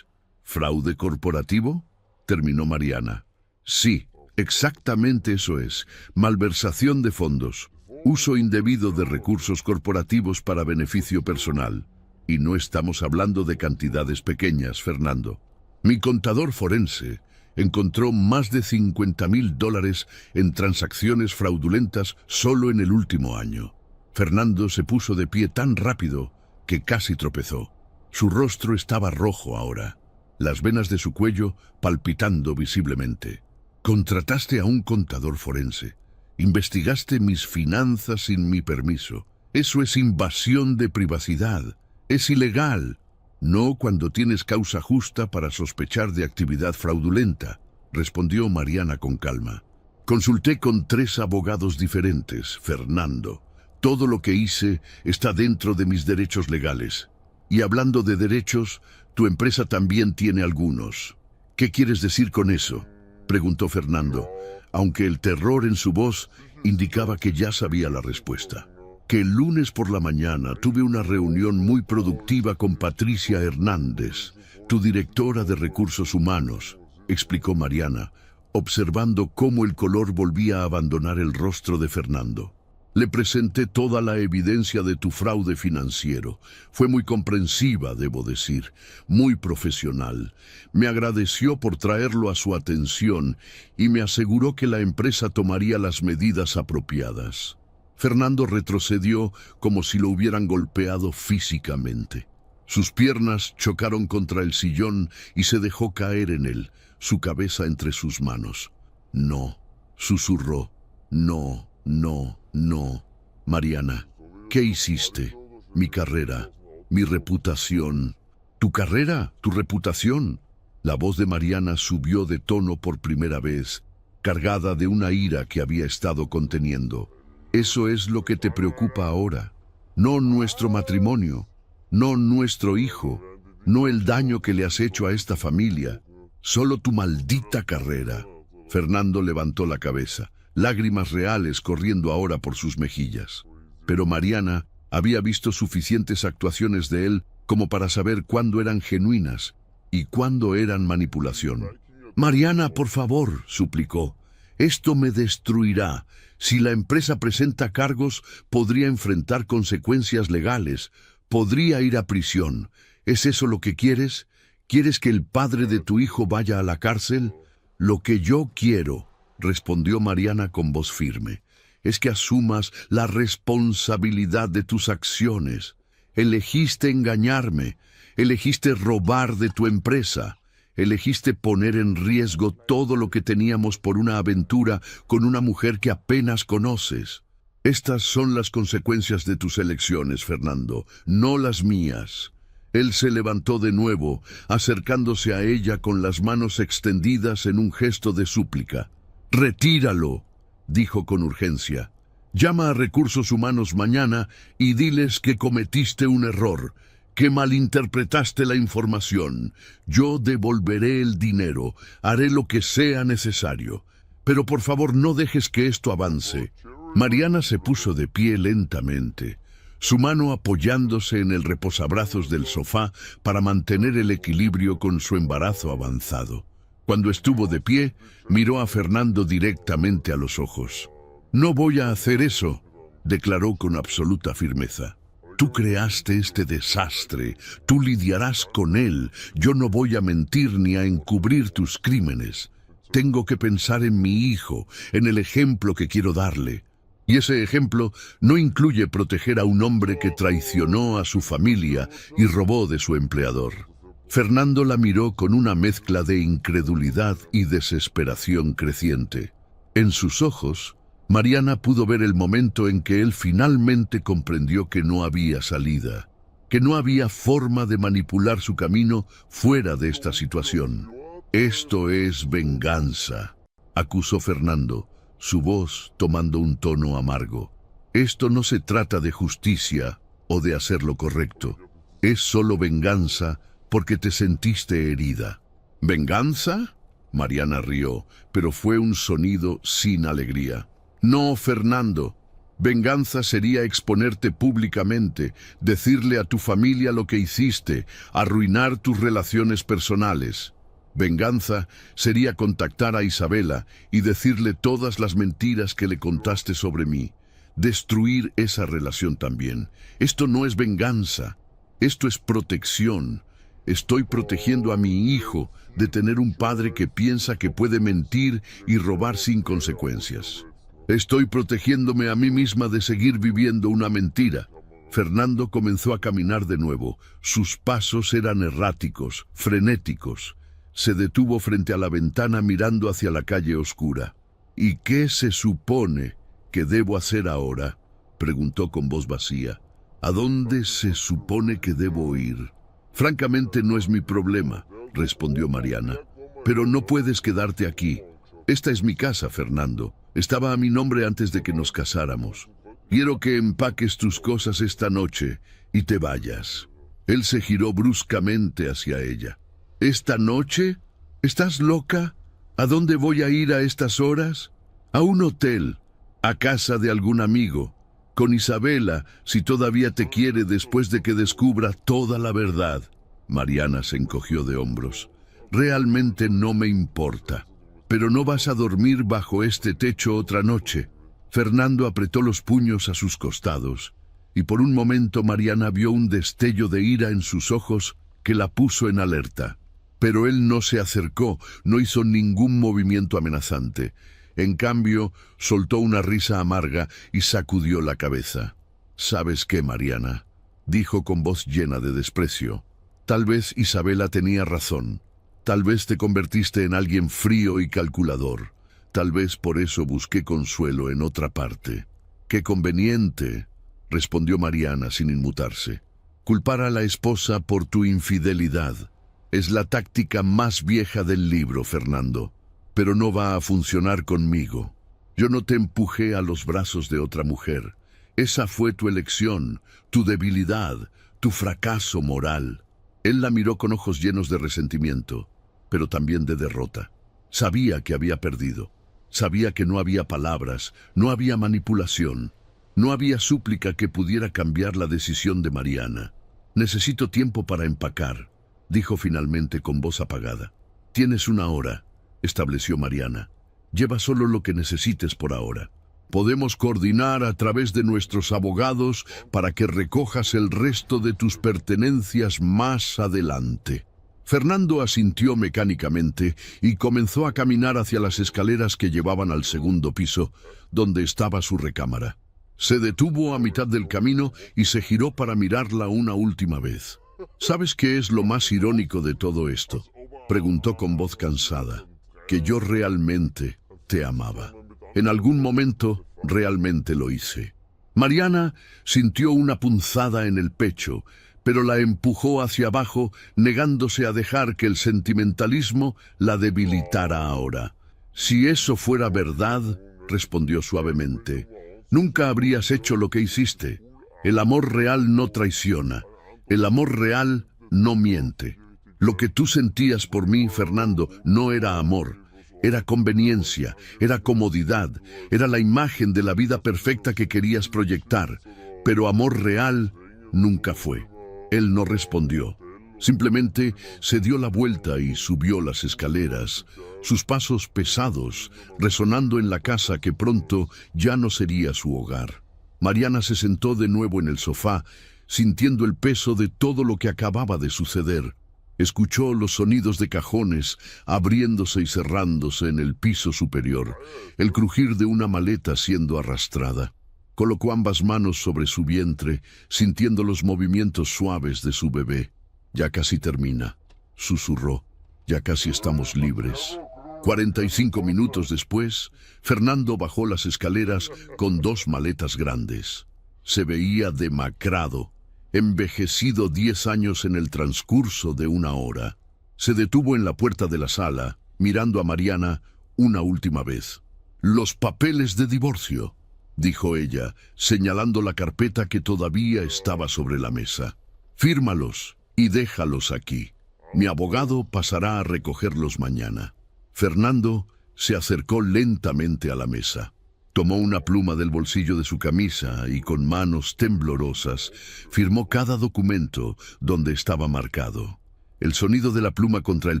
fraude corporativo?», terminó Mariana. «Sí, exactamente eso es. Malversación de fondos. Uso indebido de recursos corporativos para beneficio personal. Y no estamos hablando de cantidades pequeñas, Fernando. Mi contador forense encontró más de $50,000 en transacciones fraudulentas solo en el último año». Fernando se puso de pie tan rápido que casi tropezó. Su rostro estaba rojo ahora, las venas de su cuello palpitando visiblemente. «Contrataste a un contador forense. Investigaste mis finanzas sin mi permiso. Eso es invasión de privacidad. Es ilegal». «No cuando tienes causa justa para sospechar de actividad fraudulenta», respondió Mariana con calma. «Consulté con 3 abogados diferentes, Fernando. Todo lo que hice está dentro de mis derechos legales. Y hablando de derechos, tu empresa también tiene algunos». «¿Qué quieres decir con eso?», preguntó Fernando, aunque el terror en su voz indicaba que ya sabía la respuesta. «Que el lunes por la mañana tuve una reunión muy productiva con Patricia Hernández, Tu directora de recursos humanos, explicó Mariana, observando cómo el color volvía a abandonar el rostro de Fernando. Le presenté toda la evidencia de tu fraude financiero. Fue muy comprensiva, debo decir, muy profesional. Me agradeció por traerlo a su atención y me aseguró que la empresa tomaría las medidas apropiadas. Fernando retrocedió como si lo hubieran golpeado físicamente. Sus piernas chocaron contra el sillón y se dejó caer en él, su cabeza entre sus manos. No, susurró. No, no, no. Mariana, ¿qué hiciste? Mi carrera, mi reputación. ¿Tu carrera? ¿Tu reputación? La voz de Mariana subió de tono por primera vez, cargada de una ira que había estado conteniendo. Eso es lo que te preocupa ahora. No nuestro matrimonio, no nuestro hijo, no el daño que le has hecho a esta familia, solo tu maldita carrera. Fernando levantó la cabeza, lágrimas reales corriendo ahora por sus mejillas. Pero Mariana había visto suficientes actuaciones de él como para saber cuándo eran genuinas y cuándo eran manipulación. Mariana, por favor, suplicó, esto me destruirá. Si la empresa presenta cargos, podría enfrentar consecuencias legales, podría ir a prisión. ¿Es eso lo que quieres? ¿Quieres que el padre de tu hijo vaya a la cárcel? Lo que yo quiero, respondió Mariana con voz firme, es que asumas la responsabilidad de tus acciones. Elegiste engañarme, elegiste robar de tu empresa, elegiste poner en riesgo todo lo que teníamos por una aventura con una mujer que apenas conoces. Estas son las consecuencias de tus elecciones, Fernando, no las mías. Él se levantó de nuevo, acercándose a ella con las manos extendidas en un gesto de súplica. «Retíralo», dijo con urgencia. «Llama a Recursos Humanos mañana y diles que cometiste un error, que malinterpretaste la información. Yo devolveré el dinero, haré lo que sea necesario. Pero por favor no dejes que esto avance». Mariana se puso de pie lentamente, su mano apoyándose en el reposabrazos del sofá para mantener el equilibrio con su embarazo avanzado. Cuando estuvo de pie, miró a Fernando directamente a los ojos. «No voy a hacer eso», declaró con absoluta firmeza. «Tú creaste este desastre, tú lidiarás con él. Yo no voy a mentir ni a encubrir tus crímenes. Tengo que pensar en mi hijo, en el ejemplo que quiero darle. Y ese ejemplo no incluye proteger a un hombre que traicionó a su familia y robó de su empleador». Fernando la miró con una mezcla de incredulidad y desesperación creciente. En sus ojos, Mariana pudo ver el momento en que él finalmente comprendió que no había salida, que no había forma de manipular su camino fuera de esta situación. «Esto es venganza», acusó Fernando, su voz tomando un tono amargo. «Esto no se trata de justicia o de hacer lo correcto. Es solo venganza porque te sentiste herida». «¿Venganza?», Mariana rió, pero fue un sonido sin alegría. «No, Fernando. Venganza sería exponerte públicamente, decirle a tu familia lo que hiciste, arruinar tus relaciones personales. Venganza sería contactar a Isabela y decirle todas las mentiras que le contaste sobre mí. Destruir esa relación también. Esto no es venganza. Esto es protección. Estoy protegiendo a mi hijo de tener un padre que piensa que puede mentir y robar sin consecuencias. Estoy protegiéndome a mí misma de seguir viviendo una mentira». Fernando comenzó a caminar de nuevo. Sus pasos eran erráticos, frenéticos. Se detuvo frente a la ventana mirando hacia la calle oscura. «¿Y qué se supone que debo hacer ahora?», preguntó con voz vacía. «¿A dónde se supone que debo ir?». «Francamente no es mi problema», respondió Mariana. «Pero no puedes quedarte aquí. Esta es mi casa, Fernando. Estaba a mi nombre antes de que nos casáramos. Quiero que empaques tus cosas esta noche y te vayas». Él se giró bruscamente hacia ella. «¿Esta noche? ¿Estás loca? ¿A dónde voy a ir a estas horas? A un hotel, a casa de algún amigo, con Isabela, si todavía te quiere después de que descubra toda la verdad». Mariana se encogió de hombros. Realmente no me importa. Pero no vas a dormir bajo este techo otra noche. Fernando apretó los puños a sus costados, y por un momento Mariana vio un destello de ira en sus ojos que la puso en alerta. Pero él no se acercó, no hizo ningún movimiento amenazante. En cambio, soltó una risa amarga y sacudió la cabeza. «¿Sabes qué, Mariana?», dijo con voz llena de desprecio. «Tal vez Isabela tenía razón. Tal vez te convertiste en alguien frío y calculador. Tal vez por eso busqué consuelo en otra parte». «Qué conveniente», respondió Mariana sin inmutarse. «Culpar a la esposa por tu infidelidad es la táctica más vieja del libro, Fernando. Pero no va a funcionar conmigo. Yo no te empujé a los brazos de otra mujer. Esa fue tu elección, tu debilidad, tu fracaso moral». Él la miró con ojos llenos de resentimiento, pero también de derrota. Sabía que había perdido. Sabía que no había palabras, no había manipulación, no había súplica que pudiera cambiar la decisión de Mariana. «Necesito tiempo para empacar», dijo finalmente con voz apagada. «Tienes una hora», estableció Mariana. «Lleva solo lo que necesites por ahora. Podemos coordinar a través de nuestros abogados para que recojas el resto de tus pertenencias más adelante». Fernando asintió mecánicamente y comenzó a caminar hacia las escaleras que llevaban al segundo piso, donde estaba su recámara. Se detuvo a mitad del camino y se giró para mirarla una última vez. «¿Sabes qué es lo más irónico de todo esto?», preguntó con voz cansada. «Que yo realmente te amaba. En algún momento realmente lo hice». Mariana sintió una punzada en el pecho, pero la empujó hacia abajo, negándose a dejar que el sentimentalismo la debilitara ahora. «Si eso fuera verdad», respondió suavemente, «nunca habrías hecho lo que hiciste. El amor real no traiciona. El amor real no miente. Lo que tú sentías por mí, Fernando, no era amor. Era conveniencia, era comodidad, era la imagen de la vida perfecta que querías proyectar. Pero amor real nunca fue». Él no respondió. Simplemente se dio la vuelta y subió las escaleras, sus pasos pesados, resonando en la casa que pronto ya no sería su hogar. Mariana se sentó de nuevo en el sofá, sintiendo el peso de todo lo que acababa de suceder. Escuchó los sonidos de cajones abriéndose y cerrándose en el piso superior, el crujir de una maleta siendo arrastrada. Colocó ambas manos sobre su vientre, sintiendo los movimientos suaves de su bebé. «Ya casi termina», susurró. «Ya casi estamos libres». 45 minutos después, Fernando bajó las escaleras con 2 maletas grandes. Se veía demacrado, envejecido 10 años en el transcurso de una hora. Se detuvo en la puerta de la sala, mirando a Mariana una última vez. «Los papeles de divorcio», dijo ella, señalando la carpeta que todavía estaba sobre la mesa. «Fírmalos y déjalos aquí. Mi abogado pasará a recogerlos mañana». Fernando se acercó lentamente a la mesa. Tomó una pluma del bolsillo de su camisa y con manos temblorosas firmó cada documento donde estaba marcado. El sonido de la pluma contra el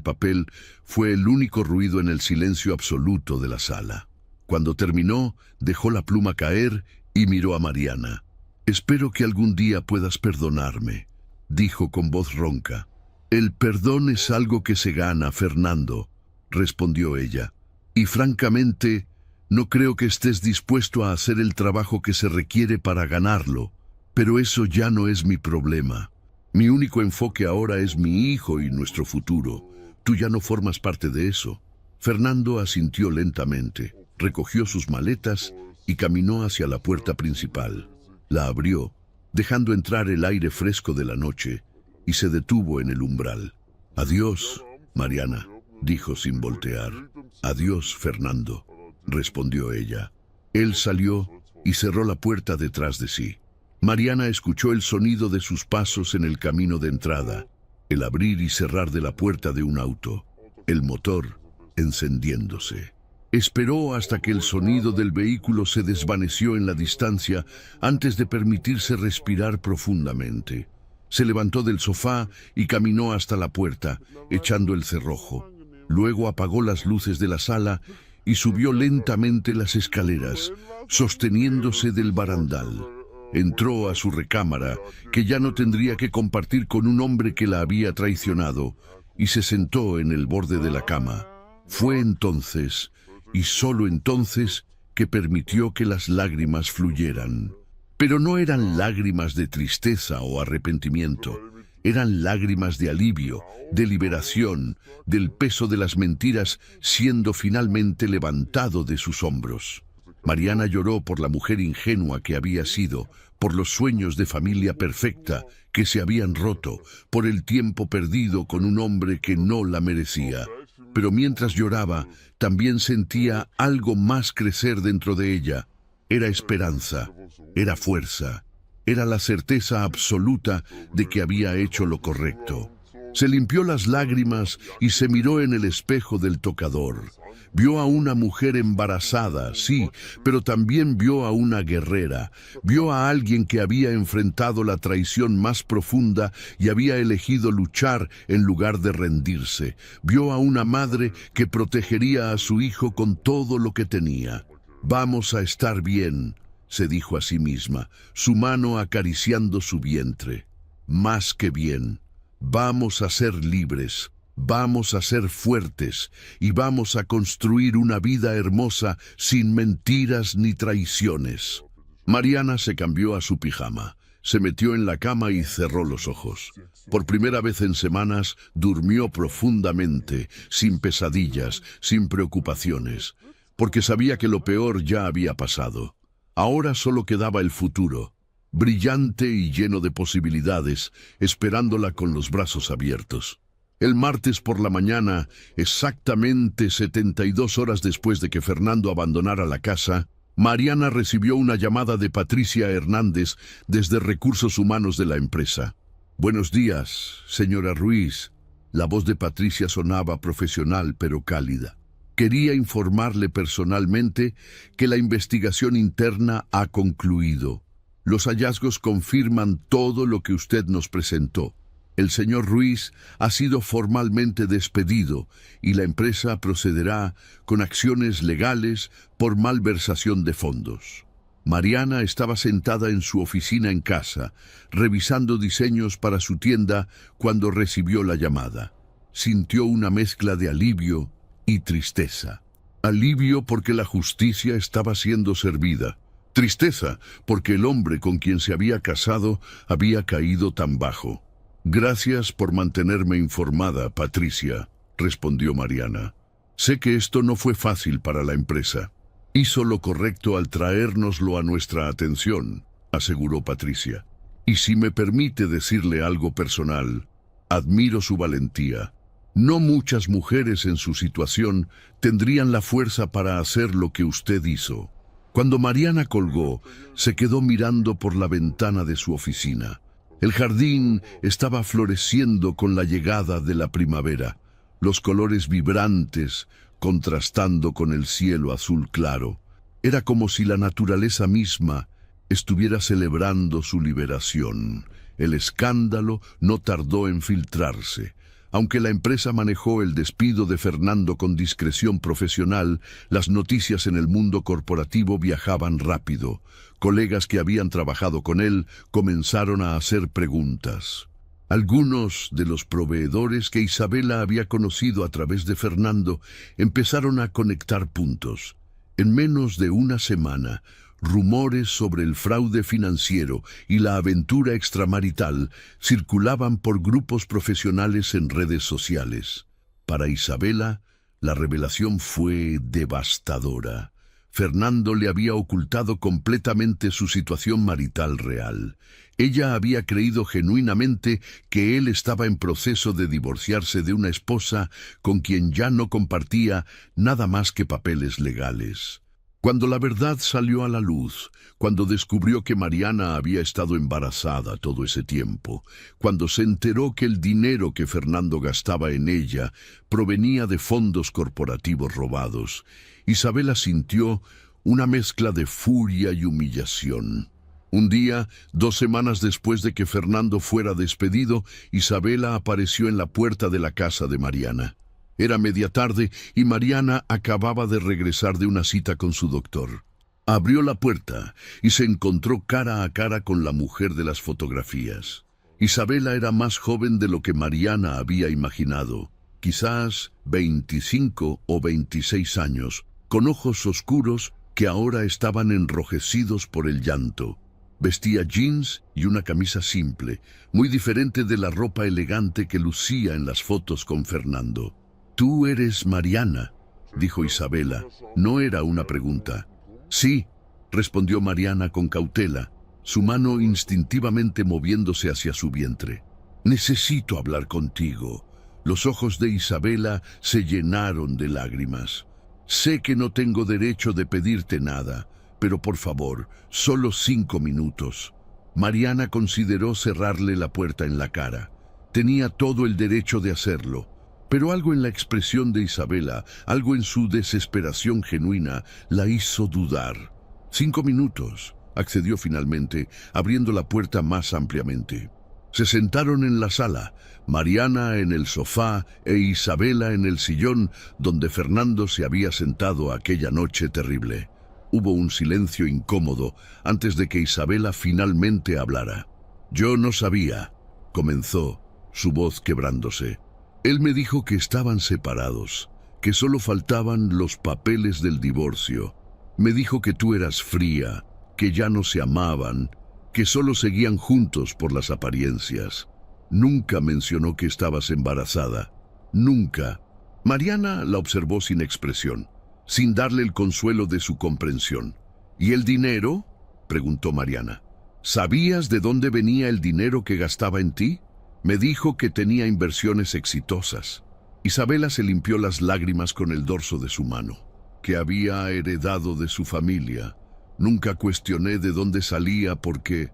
papel fue el único ruido en el silencio absoluto de la sala. Cuando terminó, dejó la pluma caer y miró a Mariana. «Espero que algún día puedas perdonarme», dijo con voz ronca. «El perdón es algo que se gana, Fernando», respondió ella. «Y francamente, no creo que estés dispuesto a hacer el trabajo que se requiere para ganarlo. Pero eso ya no es mi problema. Mi único enfoque ahora es mi hijo y nuestro futuro. Tú ya no formas parte de eso». Fernando asintió lentamente. Recogió sus maletas y caminó hacia la puerta principal. La abrió, dejando entrar el aire fresco de la noche, y se detuvo en el umbral. «Adiós, Mariana», dijo sin voltear. «Adiós, Fernando», respondió ella. Él salió y cerró la puerta detrás de sí. Mariana escuchó el sonido de sus pasos en el camino de entrada, el abrir y cerrar de la puerta de un auto, el motor encendiéndose. Esperó hasta que el sonido del vehículo se desvaneció en la distancia antes de permitirse respirar profundamente. Se levantó del sofá y caminó hasta la puerta, echando el cerrojo. Luego apagó las luces de la sala y subió lentamente las escaleras, sosteniéndose del barandal. Entró a su recámara, que ya no tendría que compartir con un hombre que la había traicionado, y se sentó en el borde de la cama. Fue entonces, y solo entonces, que permitió que las lágrimas fluyeran. Pero no eran lágrimas de tristeza o arrepentimiento. Eran lágrimas de alivio, de liberación, del peso de las mentiras siendo finalmente levantado de sus hombros. Mariana lloró por la mujer ingenua que había sido, por los sueños de familia perfecta que se habían roto, por el tiempo perdido con un hombre que no la merecía. Pero mientras lloraba, también sentía algo más crecer dentro de ella. Era esperanza, era fuerza, era la certeza absoluta de que había hecho lo correcto. Se limpió las lágrimas y se miró en el espejo del tocador. Vio a una mujer embarazada, sí, pero también vio a una guerrera. Vio a alguien que había enfrentado la traición más profunda y había elegido luchar en lugar de rendirse. Vio a una madre que protegería a su hijo con todo lo que tenía. «Vamos a estar bien», se dijo a sí misma, su mano acariciando su vientre. «Más que bien. Vamos a ser libres, vamos a ser fuertes y vamos a construir una vida hermosa sin mentiras ni traiciones». Mariana se cambió a su pijama, se metió en la cama y cerró los ojos. Por primera vez en semanas durmió profundamente, sin pesadillas, sin preocupaciones, porque sabía que lo peor ya había pasado. Ahora solo quedaba el futuro, brillante y lleno de posibilidades, esperándola con los brazos abiertos. El martes por la mañana, exactamente 72 horas después de que Fernando abandonara la casa, Mariana recibió una llamada de Patricia Hernández desde Recursos Humanos de la empresa. «Buenos días, señora Ruiz». La voz de Patricia sonaba profesional pero cálida. «Quería informarle personalmente que la investigación interna ha concluido. Los hallazgos confirman todo lo que usted nos presentó. El señor Ruiz ha sido formalmente despedido y la empresa procederá con acciones legales por malversación de fondos». Mariana estaba sentada en su oficina en casa, revisando diseños para su tienda cuando recibió la llamada. Sintió una mezcla de alivio y tristeza. Alivio porque la justicia estaba siendo servida. Tristeza porque el hombre con quien se había casado había caído tan bajo. «Gracias por mantenerme informada, Patricia», respondió Mariana. «Sé que esto no fue fácil para la empresa. Hizo lo correcto al traérnoslo a nuestra atención», aseguró Patricia. «Y si me permite decirle algo personal, admiro su valentía. No muchas mujeres en su situación tendrían la fuerza para hacer lo que usted hizo». Cuando Mariana colgó, se quedó mirando por la ventana de su oficina. El jardín estaba floreciendo con la llegada de la primavera, los colores vibrantes contrastando con el cielo azul claro. Era como si la naturaleza misma estuviera celebrando su liberación. El escándalo no tardó en filtrarse. Aunque la empresa manejó el despido de Fernando con discreción profesional, las noticias en el mundo corporativo viajaban rápido. Colegas que habían trabajado con él comenzaron a hacer preguntas. Algunos de los proveedores que Isabela había conocido a través de Fernando empezaron a conectar puntos. En menos de una semana, rumores sobre el fraude financiero y la aventura extramarital circulaban por grupos profesionales en redes sociales. Para Isabela, la revelación fue devastadora. Fernando le había ocultado completamente su situación marital real. Ella había creído genuinamente que él estaba en proceso de divorciarse de una esposa con quien ya no compartía nada más que papeles legales. Cuando la verdad salió a la luz, cuando descubrió que Mariana había estado embarazada todo ese tiempo, cuando se enteró que el dinero que Fernando gastaba en ella provenía de fondos corporativos robados, Isabela sintió una mezcla de furia y humillación. Un día, 2 semanas después de que Fernando fuera despedido, Isabela apareció en la puerta de la casa de Mariana. Era media tarde y Mariana acababa de regresar de una cita con su doctor. Abrió la puerta y se encontró cara a cara con la mujer de las fotografías. Isabela era más joven de lo que Mariana había imaginado, quizás 25 o 26 años, con ojos oscuros que ahora estaban enrojecidos por el llanto. Vestía jeans y una camisa simple, muy diferente de la ropa elegante que lucía en las fotos con Fernando. «Tú eres Mariana», dijo Isabela. No era una pregunta. «Sí», respondió Mariana con cautela, su mano instintivamente moviéndose hacia su vientre. «Necesito hablar contigo». Los ojos de Isabela se llenaron de lágrimas. «Sé que no tengo derecho de pedirte nada, pero por favor, solo 5 minutos». Mariana consideró cerrarle la puerta en la cara. Tenía todo el derecho de hacerlo, pero algo en la expresión de Isabela, algo en su desesperación genuina, la hizo dudar. 5 minutos, accedió finalmente, abriendo la puerta más ampliamente. Se sentaron en la sala, Mariana en el sofá e Isabela en el sillón donde Fernando se había sentado aquella noche terrible. Hubo un silencio incómodo antes de que Isabela finalmente hablara. «Yo no sabía», comenzó, su voz quebrándose. «Él me dijo que estaban separados, que solo faltaban los papeles del divorcio. Me dijo que tú eras fría, que ya no se amaban, que solo seguían juntos por las apariencias. Nunca mencionó que estabas embarazada. Nunca». Mariana la observó sin expresión, sin darle el consuelo de su comprensión. «¿Y el dinero?», preguntó Mariana. «¿Sabías de dónde venía el dinero que gastaba en ti? Me dijo que tenía inversiones exitosas». Isabela se limpió las lágrimas con el dorso de su mano. «Que había heredado de su familia. Nunca cuestioné de dónde salía porque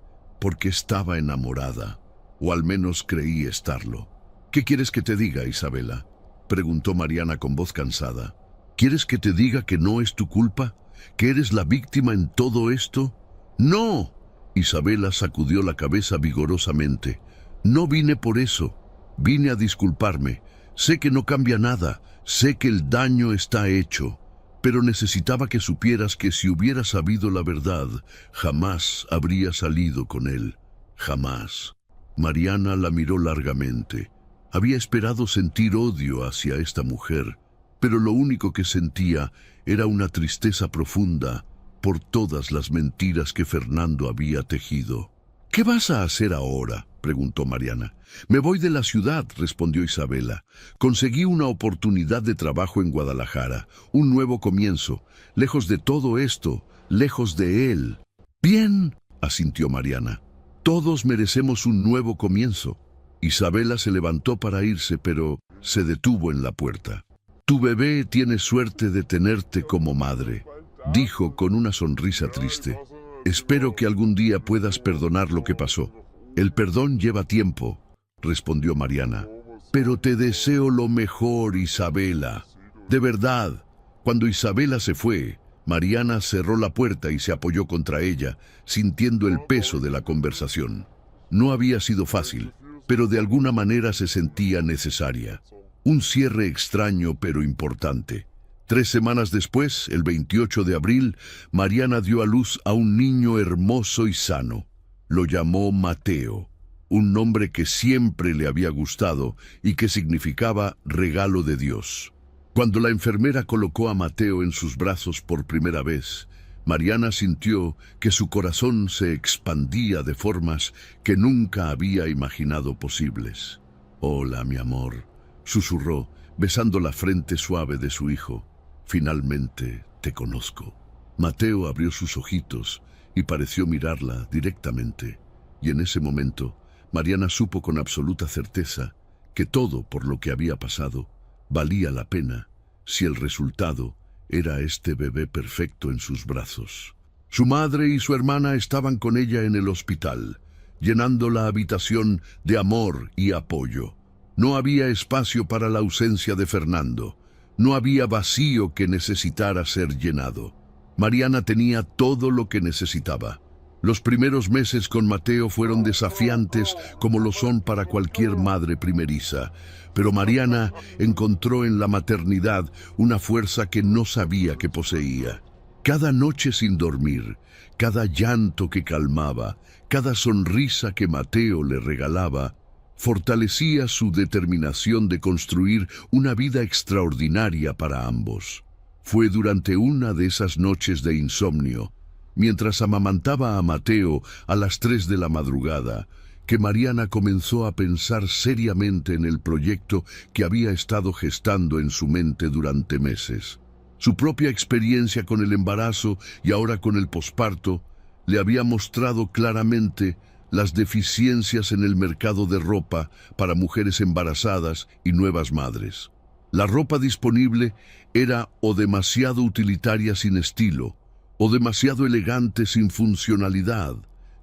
estaba enamorada, o al menos creí estarlo». «¿Qué quieres que te diga, Isabela?», preguntó Mariana con voz cansada. «¿Quieres que te diga que no es tu culpa? ¿Que eres la víctima en todo esto?». «No», Isabela sacudió la cabeza vigorosamente. «No vine por eso. Vine a disculparme. Sé que no cambia nada. Sé que el daño está hecho. Pero necesitaba que supieras que si hubiera sabido la verdad, jamás habría salido con él. Jamás». Mariana la miró largamente. Había esperado sentir odio hacia esta mujer, pero lo único que sentía era una tristeza profunda por todas las mentiras que Fernando había tejido. «¿Qué vas a hacer ahora?», preguntó Mariana. «Me voy de la ciudad», respondió Isabela. «Conseguí una oportunidad de trabajo en Guadalajara, un nuevo comienzo, lejos de todo esto, lejos de él». «Bien», asintió Mariana. «Todos merecemos un nuevo comienzo». Isabela se levantó para irse, pero se detuvo en la puerta. «Tu bebé tiene suerte de tenerte como madre», dijo con una sonrisa triste. «Espero que algún día puedas perdonar lo que pasó». «El perdón lleva tiempo», respondió Mariana. «Pero te deseo lo mejor, Isabela. De verdad». Cuando Isabela se fue, Mariana cerró la puerta y se apoyó contra ella, sintiendo el peso de la conversación. No había sido fácil, pero de alguna manera se sentía necesaria. Un cierre extraño pero importante. 3 semanas después, el 28 de abril, Mariana dio a luz a un niño hermoso y sano. Lo llamó Mateo, un nombre que siempre le había gustado y que significaba regalo de Dios. Cuando la enfermera colocó a Mateo en sus brazos por primera vez, Mariana sintió que su corazón se expandía de formas que nunca había imaginado posibles. «Hola, mi amor», susurró, besando la frente suave de su hijo. «Finalmente te conozco». Mateo abrió sus ojitos y pareció mirarla directamente. Y en ese momento, Mariana supo con absoluta certeza que todo por lo que había pasado valía la pena si el resultado era este bebé perfecto en sus brazos. Su madre y su hermana estaban con ella en el hospital, llenando la habitación de amor y apoyo. No había espacio para la ausencia de Fernando. No había vacío que necesitara ser llenado. Mariana tenía todo lo que necesitaba. Los primeros meses con Mateo fueron desafiantes como lo son para cualquier madre primeriza, pero Mariana encontró en la maternidad una fuerza que no sabía que poseía. Cada noche sin dormir, cada llanto que calmaba, cada sonrisa que Mateo le regalaba, fortalecía su determinación de construir una vida extraordinaria para ambos. Fue durante una de esas noches de insomnio, mientras amamantaba a Mateo a las 3 de la madrugada, que Mariana comenzó a pensar seriamente en el proyecto que había estado gestando en su mente durante meses. Su propia experiencia con el embarazo y ahora con el posparto le había mostrado claramente las deficiencias en el mercado de ropa para mujeres embarazadas y nuevas madres. La ropa disponible era o demasiado utilitaria sin estilo, o demasiado elegante sin funcionalidad.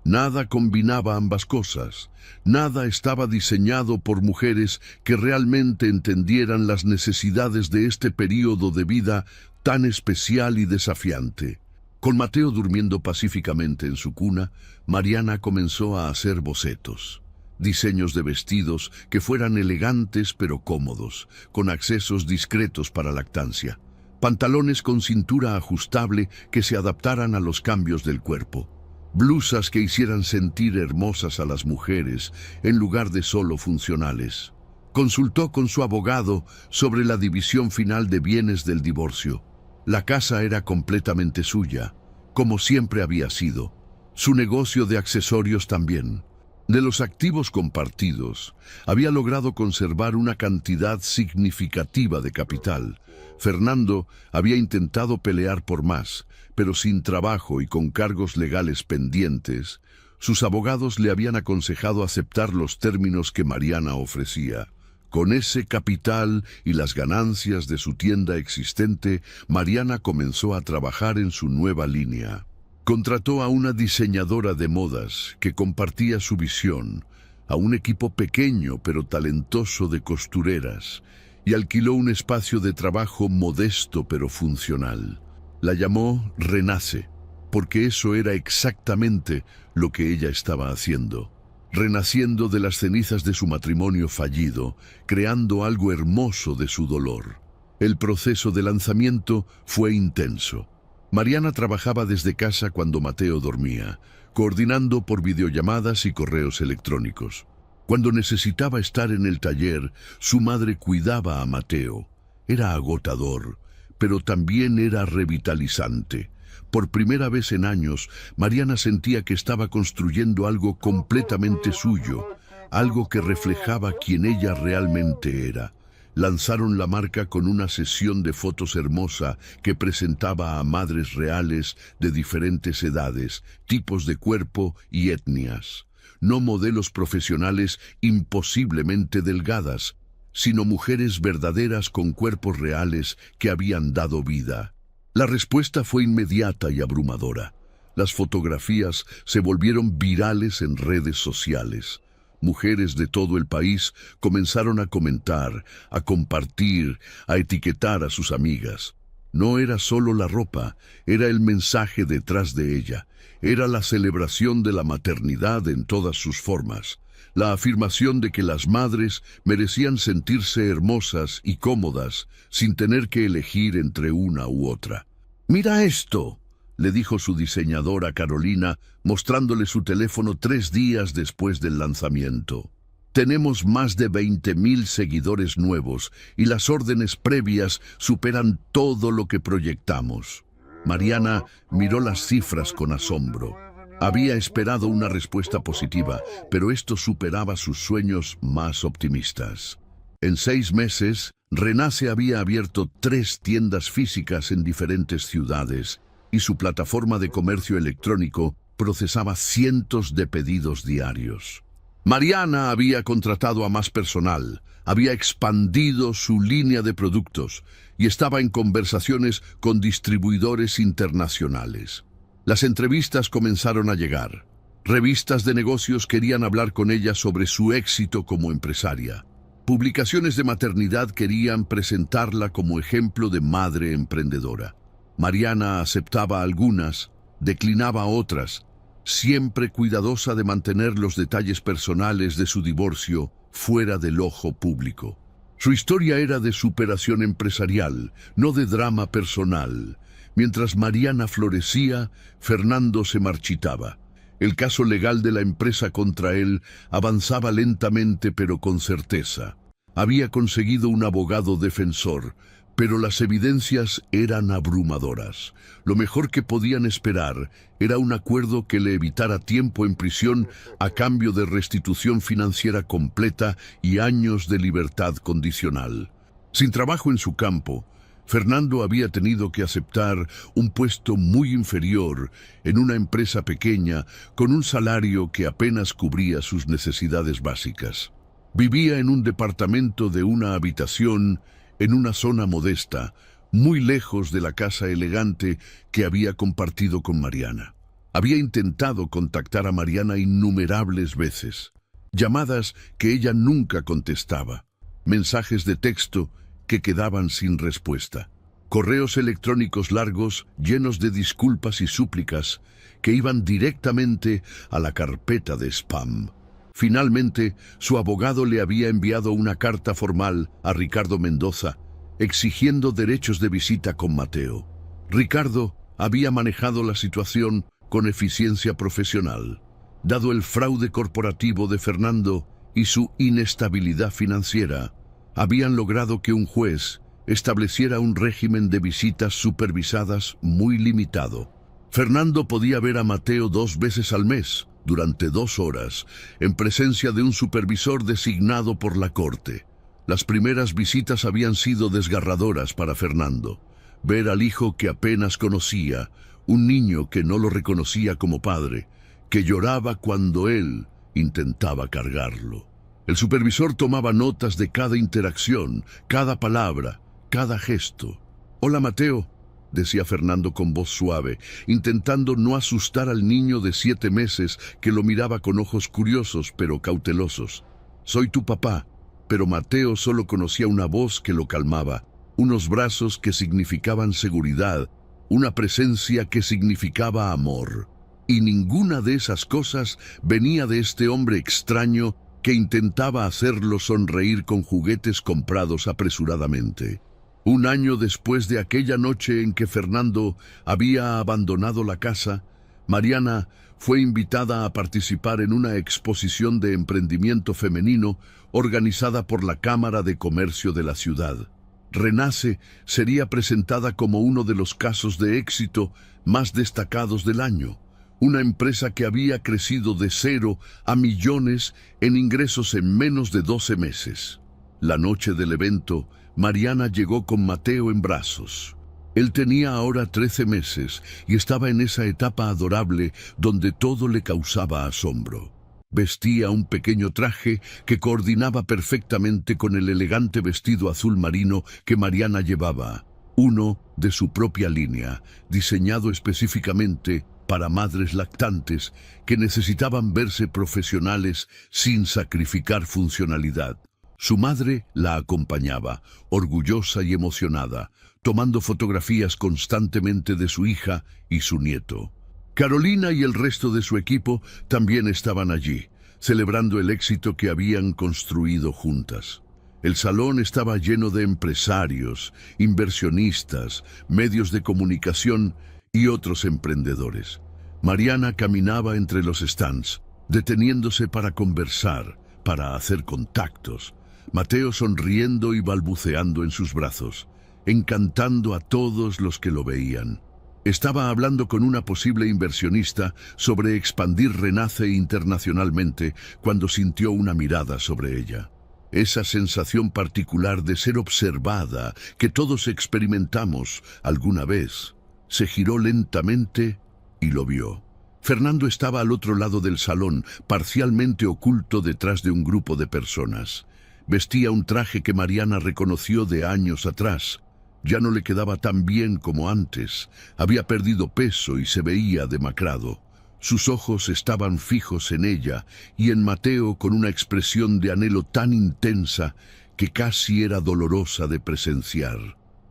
Nada combinaba ambas cosas. Nada estaba diseñado por mujeres que realmente entendieran las necesidades de este período de vida tan especial y desafiante. Con Mateo durmiendo pacíficamente en su cuna, Mariana comenzó a hacer bocetos. Diseños de vestidos que fueran elegantes pero cómodos, con accesos discretos para lactancia. Pantalones con cintura ajustable que se adaptaran a los cambios del cuerpo. Blusas que hicieran sentir hermosas a las mujeres en lugar de solo funcionales. Consultó con su abogado sobre la división final de bienes del divorcio. La casa era completamente suya, como siempre había sido. Su negocio de accesorios también. De los activos compartidos, había logrado conservar una cantidad significativa de capital. Fernando había intentado pelear por más, pero sin trabajo y con cargos legales pendientes, sus abogados le habían aconsejado aceptar los términos que Mariana ofrecía. Con ese capital y las ganancias de su tienda existente, Mariana comenzó a trabajar en su nueva línea. Contrató a una diseñadora de modas que compartía su visión, a un equipo pequeño pero talentoso de costureras, y alquiló un espacio de trabajo modesto pero funcional. La llamó Renace, porque eso era exactamente lo que ella estaba haciendo. Renaciendo de las cenizas de su matrimonio fallido, creando algo hermoso de su dolor. El proceso de lanzamiento fue intenso. Mariana trabajaba desde casa cuando Mateo dormía, coordinando por videollamadas y correos electrónicos. Cuando necesitaba estar en el taller, su madre cuidaba a Mateo. Era agotador, pero también era revitalizante. Por primera vez en años, Mariana sentía que estaba construyendo algo completamente suyo, algo que reflejaba quién ella realmente era. Lanzaron la marca con una sesión de fotos hermosa que presentaba a madres reales de diferentes edades, tipos de cuerpo y etnias. No modelos profesionales imposiblemente delgadas, sino mujeres verdaderas con cuerpos reales que habían dado vida. La respuesta fue inmediata y abrumadora. Las fotografías se volvieron virales en redes sociales. Mujeres de todo el país comenzaron a comentar, a compartir, a etiquetar a sus amigas. No era solo la ropa, era el mensaje detrás de ella. Era la celebración de la maternidad en todas sus formas. La afirmación de que las madres merecían sentirse hermosas y cómodas sin tener que elegir entre una u otra. «Mira esto», le dijo su diseñadora Carolina, mostrándole su teléfono 3 días después del lanzamiento. «Tenemos más de 20,000 seguidores nuevos y las órdenes previas superan todo lo que proyectamos». Mariana miró las cifras con asombro. Había esperado una respuesta positiva, pero esto superaba sus sueños más optimistas. En 6 meses, Renace había abierto 3 tiendas físicas en diferentes ciudades y su plataforma de comercio electrónico procesaba cientos de pedidos diarios. Mariana había contratado a más personal, había expandido su línea de productos y estaba en conversaciones con distribuidores internacionales. Las entrevistas comenzaron a llegar. Revistas de negocios querían hablar con ella sobre su éxito como empresaria. Publicaciones de maternidad querían presentarla como ejemplo de madre emprendedora. Mariana aceptaba algunas, declinaba otras, siempre cuidadosa de mantener los detalles personales de su divorcio fuera del ojo público. Su historia era de superación empresarial, no de drama personal. Mientras Mariana florecía, Fernando se marchitaba. El caso legal de la empresa contra él avanzaba lentamente pero con certeza. Había conseguido un abogado defensor, pero las evidencias eran abrumadoras. Lo mejor que podían esperar era un acuerdo que le evitara tiempo en prisión a cambio de restitución financiera completa y años de libertad condicional. Sin trabajo en su campo, Fernando había tenido que aceptar un puesto muy inferior en una empresa pequeña con un salario que apenas cubría sus necesidades básicas. Vivía en un departamento de una habitación en una zona modesta, muy lejos de la casa elegante que había compartido con Mariana. Había intentado contactar a Mariana innumerables veces, llamadas que ella nunca contestaba, mensajes de texto que quedaban sin respuesta, correos electrónicos largos llenos de disculpas y súplicas que iban directamente a la carpeta de spam. Finalmente, su abogado le había enviado una carta formal a Ricardo Mendoza, exigiendo derechos de visita con Mateo. Ricardo había manejado la situación con eficiencia profesional. Dado el fraude corporativo de Fernando y su inestabilidad financiera, habían logrado que un juez estableciera un régimen de visitas supervisadas muy limitado. Fernando podía ver a Mateo 2 veces al mes, durante 2 horas, en presencia de un supervisor designado por la corte. Las primeras visitas habían sido desgarradoras para Fernando. Ver al hijo que apenas conocía, un niño que no lo reconocía como padre, que lloraba cuando él intentaba cargarlo. El supervisor tomaba notas de cada interacción, cada palabra, cada gesto. «Hola, Mateo», decía Fernando con voz suave, intentando no asustar al niño de 7 meses que lo miraba con ojos curiosos pero cautelosos. «Soy tu papá». Pero Mateo solo conocía una voz que lo calmaba, unos brazos que significaban seguridad, una presencia que significaba amor. Y ninguna de esas cosas venía de este hombre extraño que intentaba hacerlo sonreír con juguetes comprados apresuradamente. 1 año después de aquella noche en que Fernando había abandonado la casa, Mariana fue invitada a participar en una exposición de emprendimiento femenino organizada por la Cámara de Comercio de la ciudad. Renace sería presentada como uno de los casos de éxito más destacados del año, una empresa que había crecido de 0 a millones en ingresos en menos de 12 meses. La noche del evento, Mariana llegó con Mateo en brazos. Él tenía ahora 13 meses y estaba en esa etapa adorable donde todo le causaba asombro. Vestía un pequeño traje que coordinaba perfectamente con el elegante vestido azul marino que Mariana llevaba, uno de su propia línea, diseñado específicamente para madres lactantes que necesitaban verse profesionales sin sacrificar funcionalidad. Su madre la acompañaba, orgullosa y emocionada, tomando fotografías constantemente de su hija y su nieto. Carolina y el resto de su equipo también estaban allí, celebrando el éxito que habían construido juntas. El salón estaba lleno de empresarios, inversionistas, medios de comunicación y otros emprendedores. Mariana caminaba entre los stands, deteniéndose para conversar, para hacer contactos. Mateo sonriendo y balbuceando en sus brazos, encantando a todos los que lo veían. Estaba hablando con una posible inversionista sobre expandir Renace internacionalmente cuando sintió una mirada sobre ella. Esa sensación particular de ser observada que todos experimentamos alguna vez. Se giró lentamente y lo vio. Fernando estaba al otro lado del salón, parcialmente oculto detrás de un grupo de personas. Vestía un traje que Mariana reconoció de años atrás. Ya no le quedaba tan bien como antes. Había perdido peso y se veía demacrado. Sus ojos estaban fijos en ella y en Mateo con una expresión de anhelo tan intensa que casi era dolorosa de presenciar.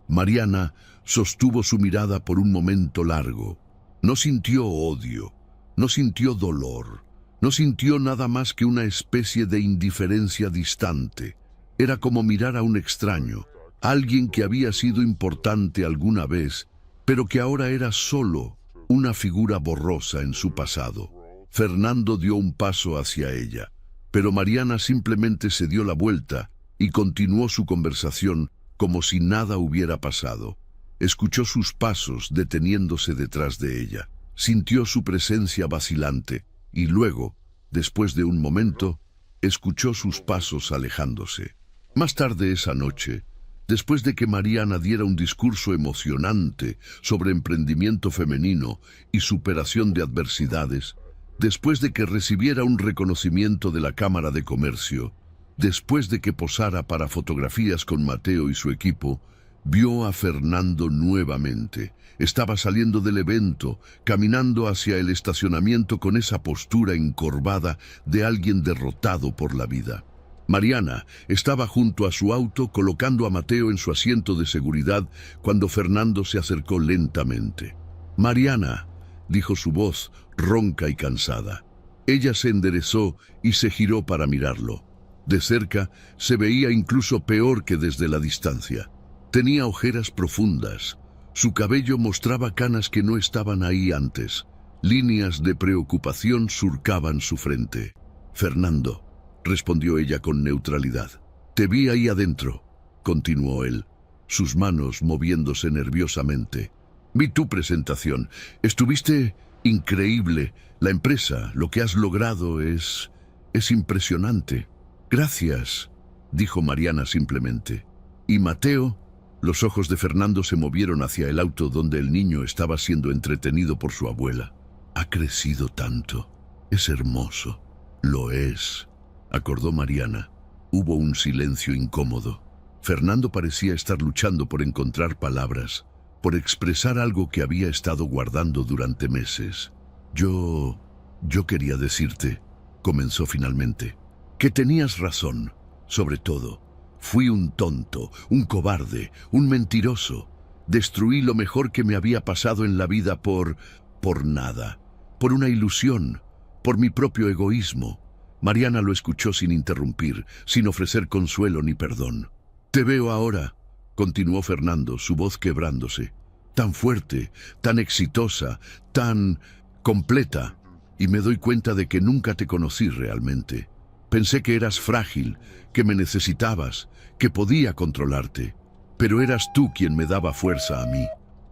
Mariana sostuvo su mirada por un momento largo. No sintió odio, No sintió dolor, no sintió nada más que una especie de indiferencia distante. Era como mirar a un extraño, alguien que había sido importante alguna vez, pero que ahora era solo una figura borrosa en su pasado. Fernando dio un paso hacia ella, pero Mariana simplemente se dio la vuelta y continuó su conversación como si nada hubiera pasado. Escuchó sus pasos deteniéndose detrás de ella. Sintió su presencia vacilante y luego, después de un momento, escuchó sus pasos alejándose. Más tarde esa noche, después de que Mariana diera un discurso emocionante sobre emprendimiento femenino y superación de adversidades, después de que recibiera un reconocimiento de la Cámara de Comercio, después de que posara para fotografías con Mateo y su equipo, vio a Fernando nuevamente. Estaba saliendo del evento, caminando hacia el estacionamiento con esa postura encorvada de alguien derrotado por la vida. Mariana estaba junto a su auto colocando a Mateo en su asiento de seguridad cuando Fernando se acercó lentamente. «Mariana», dijo su voz ronca y cansada. Ella se enderezó y se giró para mirarlo. De cerca se veía incluso peor que desde la distancia. Tenía ojeras profundas. Su cabello mostraba canas que no estaban ahí antes. Líneas de preocupación surcaban su frente. «Fernando», respondió ella con neutralidad. «Te vi ahí adentro», continuó él, sus manos moviéndose nerviosamente. «Vi tu presentación. Estuviste increíble. La empresa, lo que has logrado es impresionante». «Gracias», dijo Mariana simplemente. «¿Y Mateo?» Los ojos de Fernando se movieron hacia el auto donde el niño estaba siendo entretenido por su abuela. «Ha crecido tanto. Es hermoso». «Lo es», acordó Mariana. Hubo un silencio incómodo. Fernando parecía estar luchando por encontrar palabras, por expresar algo que había estado guardando durante meses. Yo quería decirte», comenzó finalmente, «que tenías razón, sobre todo. Fui un tonto, un cobarde, un mentiroso. Destruí lo mejor que me había pasado en la vida por nada, por una ilusión, por mi propio egoísmo». Mariana lo escuchó sin interrumpir, sin ofrecer consuelo ni perdón. «Te veo ahora», continuó Fernando, su voz quebrándose, «tan fuerte, tan exitosa, tan completa, y me doy cuenta de que nunca te conocí realmente. Pensé que eras frágil, que me necesitabas, que podía controlarte, pero eras tú quien me daba fuerza a mí.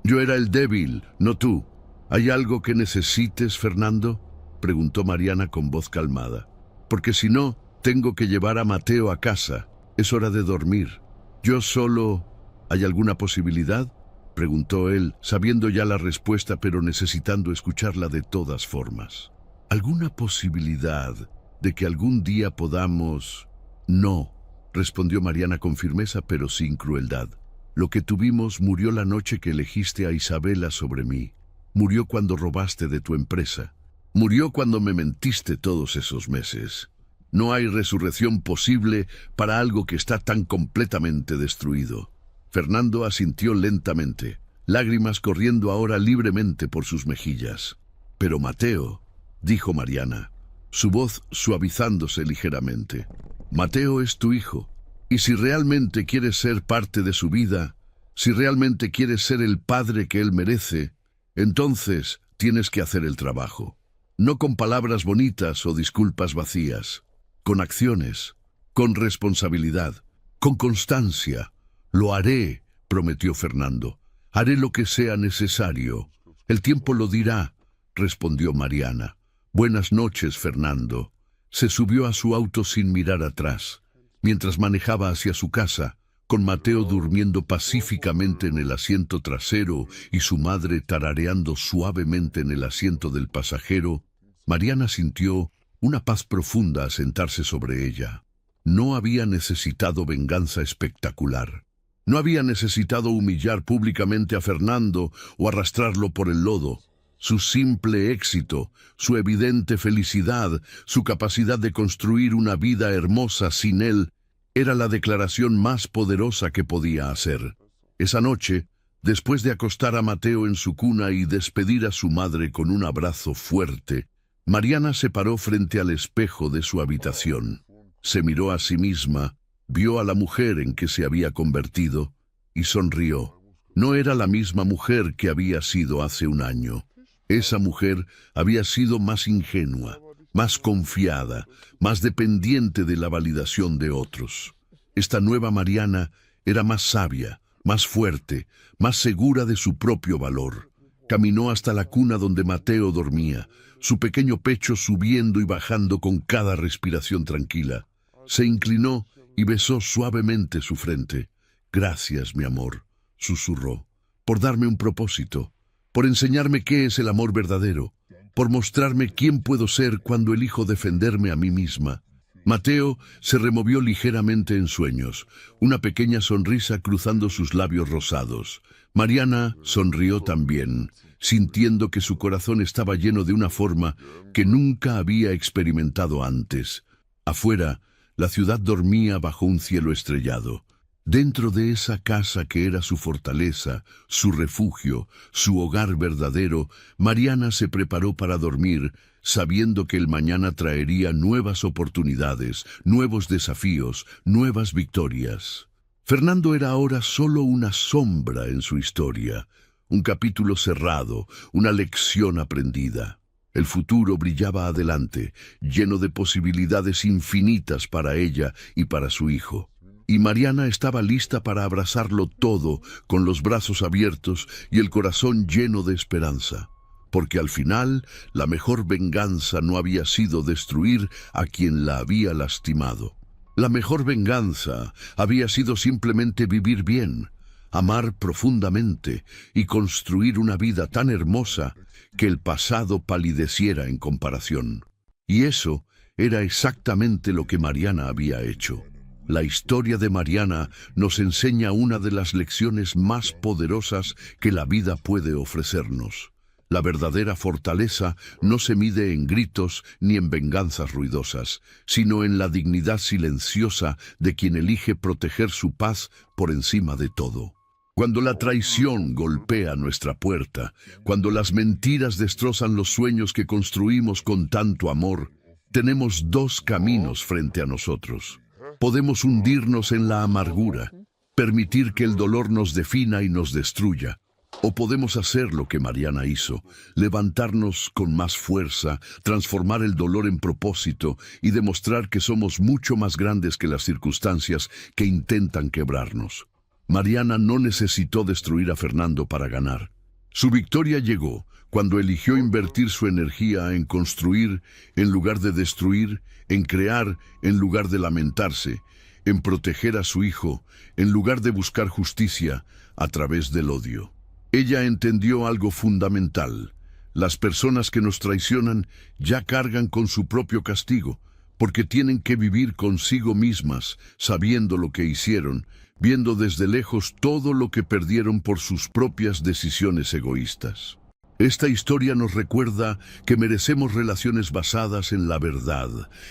Yo era el débil, no tú. ¿Hay algo que necesites, Fernando?», preguntó Mariana con voz calmada. «Porque si no, tengo que llevar a Mateo a casa. Es hora de dormir. Yo solo... ¿Hay alguna posibilidad?», preguntó él, sabiendo ya la respuesta pero necesitando escucharla de todas formas. «¿Alguna posibilidad de que algún día podamos...?» «No», respondió Mariana con firmeza pero sin crueldad. «Lo que tuvimos murió la noche que elegiste a Isabela sobre mí. Murió cuando robaste de tu empresa. Murió cuando me mentiste todos esos meses. No hay resurrección posible para algo que está tan completamente destruido». Fernando asintió lentamente, lágrimas corriendo ahora libremente por sus mejillas. «Pero Mateo», dijo Mariana, su voz suavizándose ligeramente, «Mateo es tu hijo, y si realmente quieres ser parte de su vida, si realmente quieres ser el padre que él merece, entonces tienes que hacer el trabajo. No con palabras bonitas o disculpas vacías, con acciones, con responsabilidad, con constancia». «Lo haré», prometió Fernando. «Haré lo que sea necesario. El tiempo lo dirá», respondió Mariana. «Buenas noches, Fernando». Se subió a su auto sin mirar atrás. Mientras manejaba hacia su casa, con Mateo durmiendo pacíficamente en el asiento trasero y su madre tarareando suavemente en el asiento del pasajero, Mariana sintió una paz profunda asentarse sobre ella. No había necesitado venganza espectacular. No había necesitado humillar públicamente a Fernando o arrastrarlo por el lodo. Su simple éxito, su evidente felicidad, su capacidad de construir una vida hermosa sin él, era la declaración más poderosa que podía hacer. Esa noche, después de acostar a Mateo en su cuna y despedir a su madre con un abrazo fuerte, Mariana se paró frente al espejo de su habitación. Se miró a sí misma, vio a la mujer en que se había convertido y sonrió. No era la misma mujer que había sido hace un año. Esa mujer había sido más ingenua, más confiada, más dependiente de la validación de otros. Esta nueva Mariana era más sabia, más fuerte, más segura de su propio valor. Caminó hasta la cuna donde Mateo dormía, su pequeño pecho subiendo y bajando con cada respiración tranquila. Se inclinó y besó suavemente su frente. «Gracias, mi amor», susurró, «por darme un propósito, por enseñarme qué es el amor verdadero, por mostrarme quién puedo ser cuando elijo defenderme a mí misma». Mateo se removió ligeramente en sueños, una pequeña sonrisa cruzando sus labios rosados. Mariana sonrió también, sintiendo que su corazón estaba lleno de una forma que nunca había experimentado antes. Afuera, la ciudad dormía bajo un cielo estrellado. Dentro de esa casa que era su fortaleza, su refugio, su hogar verdadero, Mariana se preparó para dormir, sabiendo que el mañana traería nuevas oportunidades, nuevos desafíos, nuevas victorias. Fernando era ahora solo una sombra en su historia, un capítulo cerrado, una lección aprendida. El futuro brillaba adelante, lleno de posibilidades infinitas para ella y para su hijo. Y Mariana estaba lista para abrazarlo todo, con los brazos abiertos y el corazón lleno de esperanza. Porque al final, la mejor venganza no había sido destruir a quien la había lastimado. La mejor venganza había sido simplemente vivir bien, amar profundamente y construir una vida tan hermosa que el pasado palideciera en comparación. Y eso era exactamente lo que Mariana había hecho. La historia de Mariana nos enseña una de las lecciones más poderosas que la vida puede ofrecernos. La verdadera fortaleza no se mide en gritos ni en venganzas ruidosas, sino en la dignidad silenciosa de quien elige proteger su paz por encima de todo. Cuando la traición golpea nuestra puerta, cuando las mentiras destrozan los sueños que construimos con tanto amor, tenemos dos caminos frente a nosotros. Podemos hundirnos en la amargura, permitir que el dolor nos defina y nos destruya. O podemos hacer lo que Mariana hizo, levantarnos con más fuerza, transformar el dolor en propósito y demostrar que somos mucho más grandes que las circunstancias que intentan quebrarnos. Mariana no necesitó destruir a Fernando para ganar. Su victoria llegó cuando eligió invertir su energía en construir en lugar de destruir, en crear en lugar de lamentarse, en proteger a su hijo en lugar de buscar justicia a través del odio. Ella entendió algo fundamental. Las personas que nos traicionan ya cargan con su propio castigo, porque tienen que vivir consigo mismas, sabiendo lo que hicieron, viendo desde lejos todo lo que perdieron por sus propias decisiones egoístas. Esta historia nos recuerda que merecemos relaciones basadas en la verdad,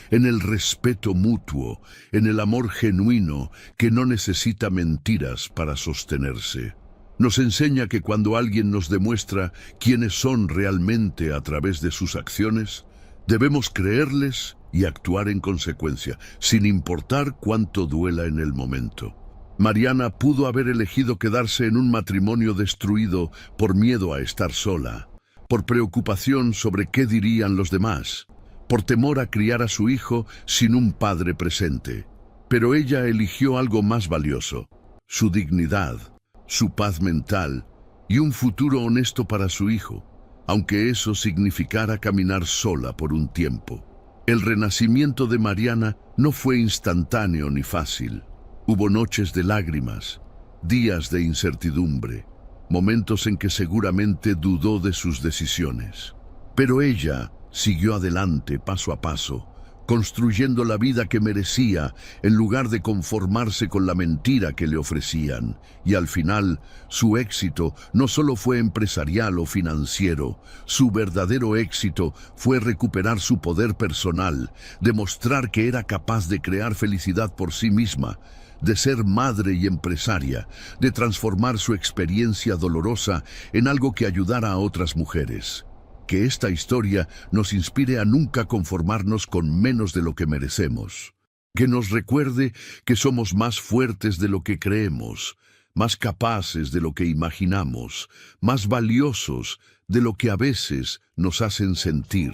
en el respeto mutuo, en el amor genuino que no necesita mentiras para sostenerse. Nos enseña que cuando alguien nos demuestra quiénes son realmente a través de sus acciones, debemos creerles y actuar en consecuencia, sin importar cuánto duela en el momento. Mariana pudo haber elegido quedarse en un matrimonio destruido por miedo a estar sola, por preocupación sobre qué dirían los demás, por temor a criar a su hijo sin un padre presente. Pero ella eligió algo más valioso, su dignidad, su paz mental y un futuro honesto para su hijo, aunque eso significara caminar sola por un tiempo. El renacimiento de Mariana no fue instantáneo ni fácil. Hubo noches de lágrimas, días de incertidumbre, momentos en que seguramente dudó de sus decisiones. Pero ella siguió adelante paso a paso, construyendo la vida que merecía en lugar de conformarse con la mentira que le ofrecían. Y al final, su éxito no solo fue empresarial o financiero, su verdadero éxito fue recuperar su poder personal, demostrar que era capaz de crear felicidad por sí misma, de ser madre y empresaria, de transformar su experiencia dolorosa en algo que ayudara a otras mujeres. Que esta historia nos inspire a nunca conformarnos con menos de lo que merecemos. Que nos recuerde que somos más fuertes de lo que creemos, más capaces de lo que imaginamos, más valiosos de lo que a veces nos hacen sentir.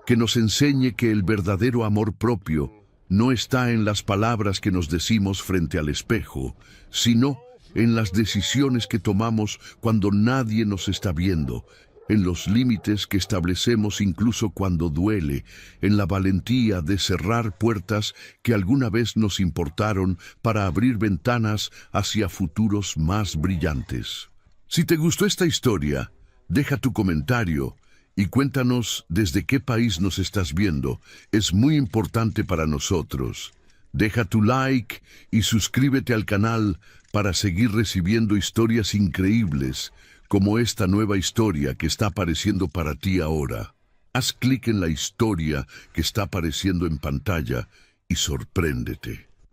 Que nos enseñe que el verdadero amor propio no está en las palabras que nos decimos frente al espejo, sino en las decisiones que tomamos cuando nadie nos está viendo, en los límites que establecemos incluso cuando duele, en la valentía de cerrar puertas que alguna vez nos importaron para abrir ventanas hacia futuros más brillantes. Si te gustó esta historia, deja tu comentario y cuéntanos desde qué país nos estás viendo. Es muy importante para nosotros. Deja tu like y suscríbete al canal para seguir recibiendo historias increíbles como esta nueva historia que está apareciendo para ti ahora. Haz clic en la historia que está apareciendo en pantalla y sorpréndete.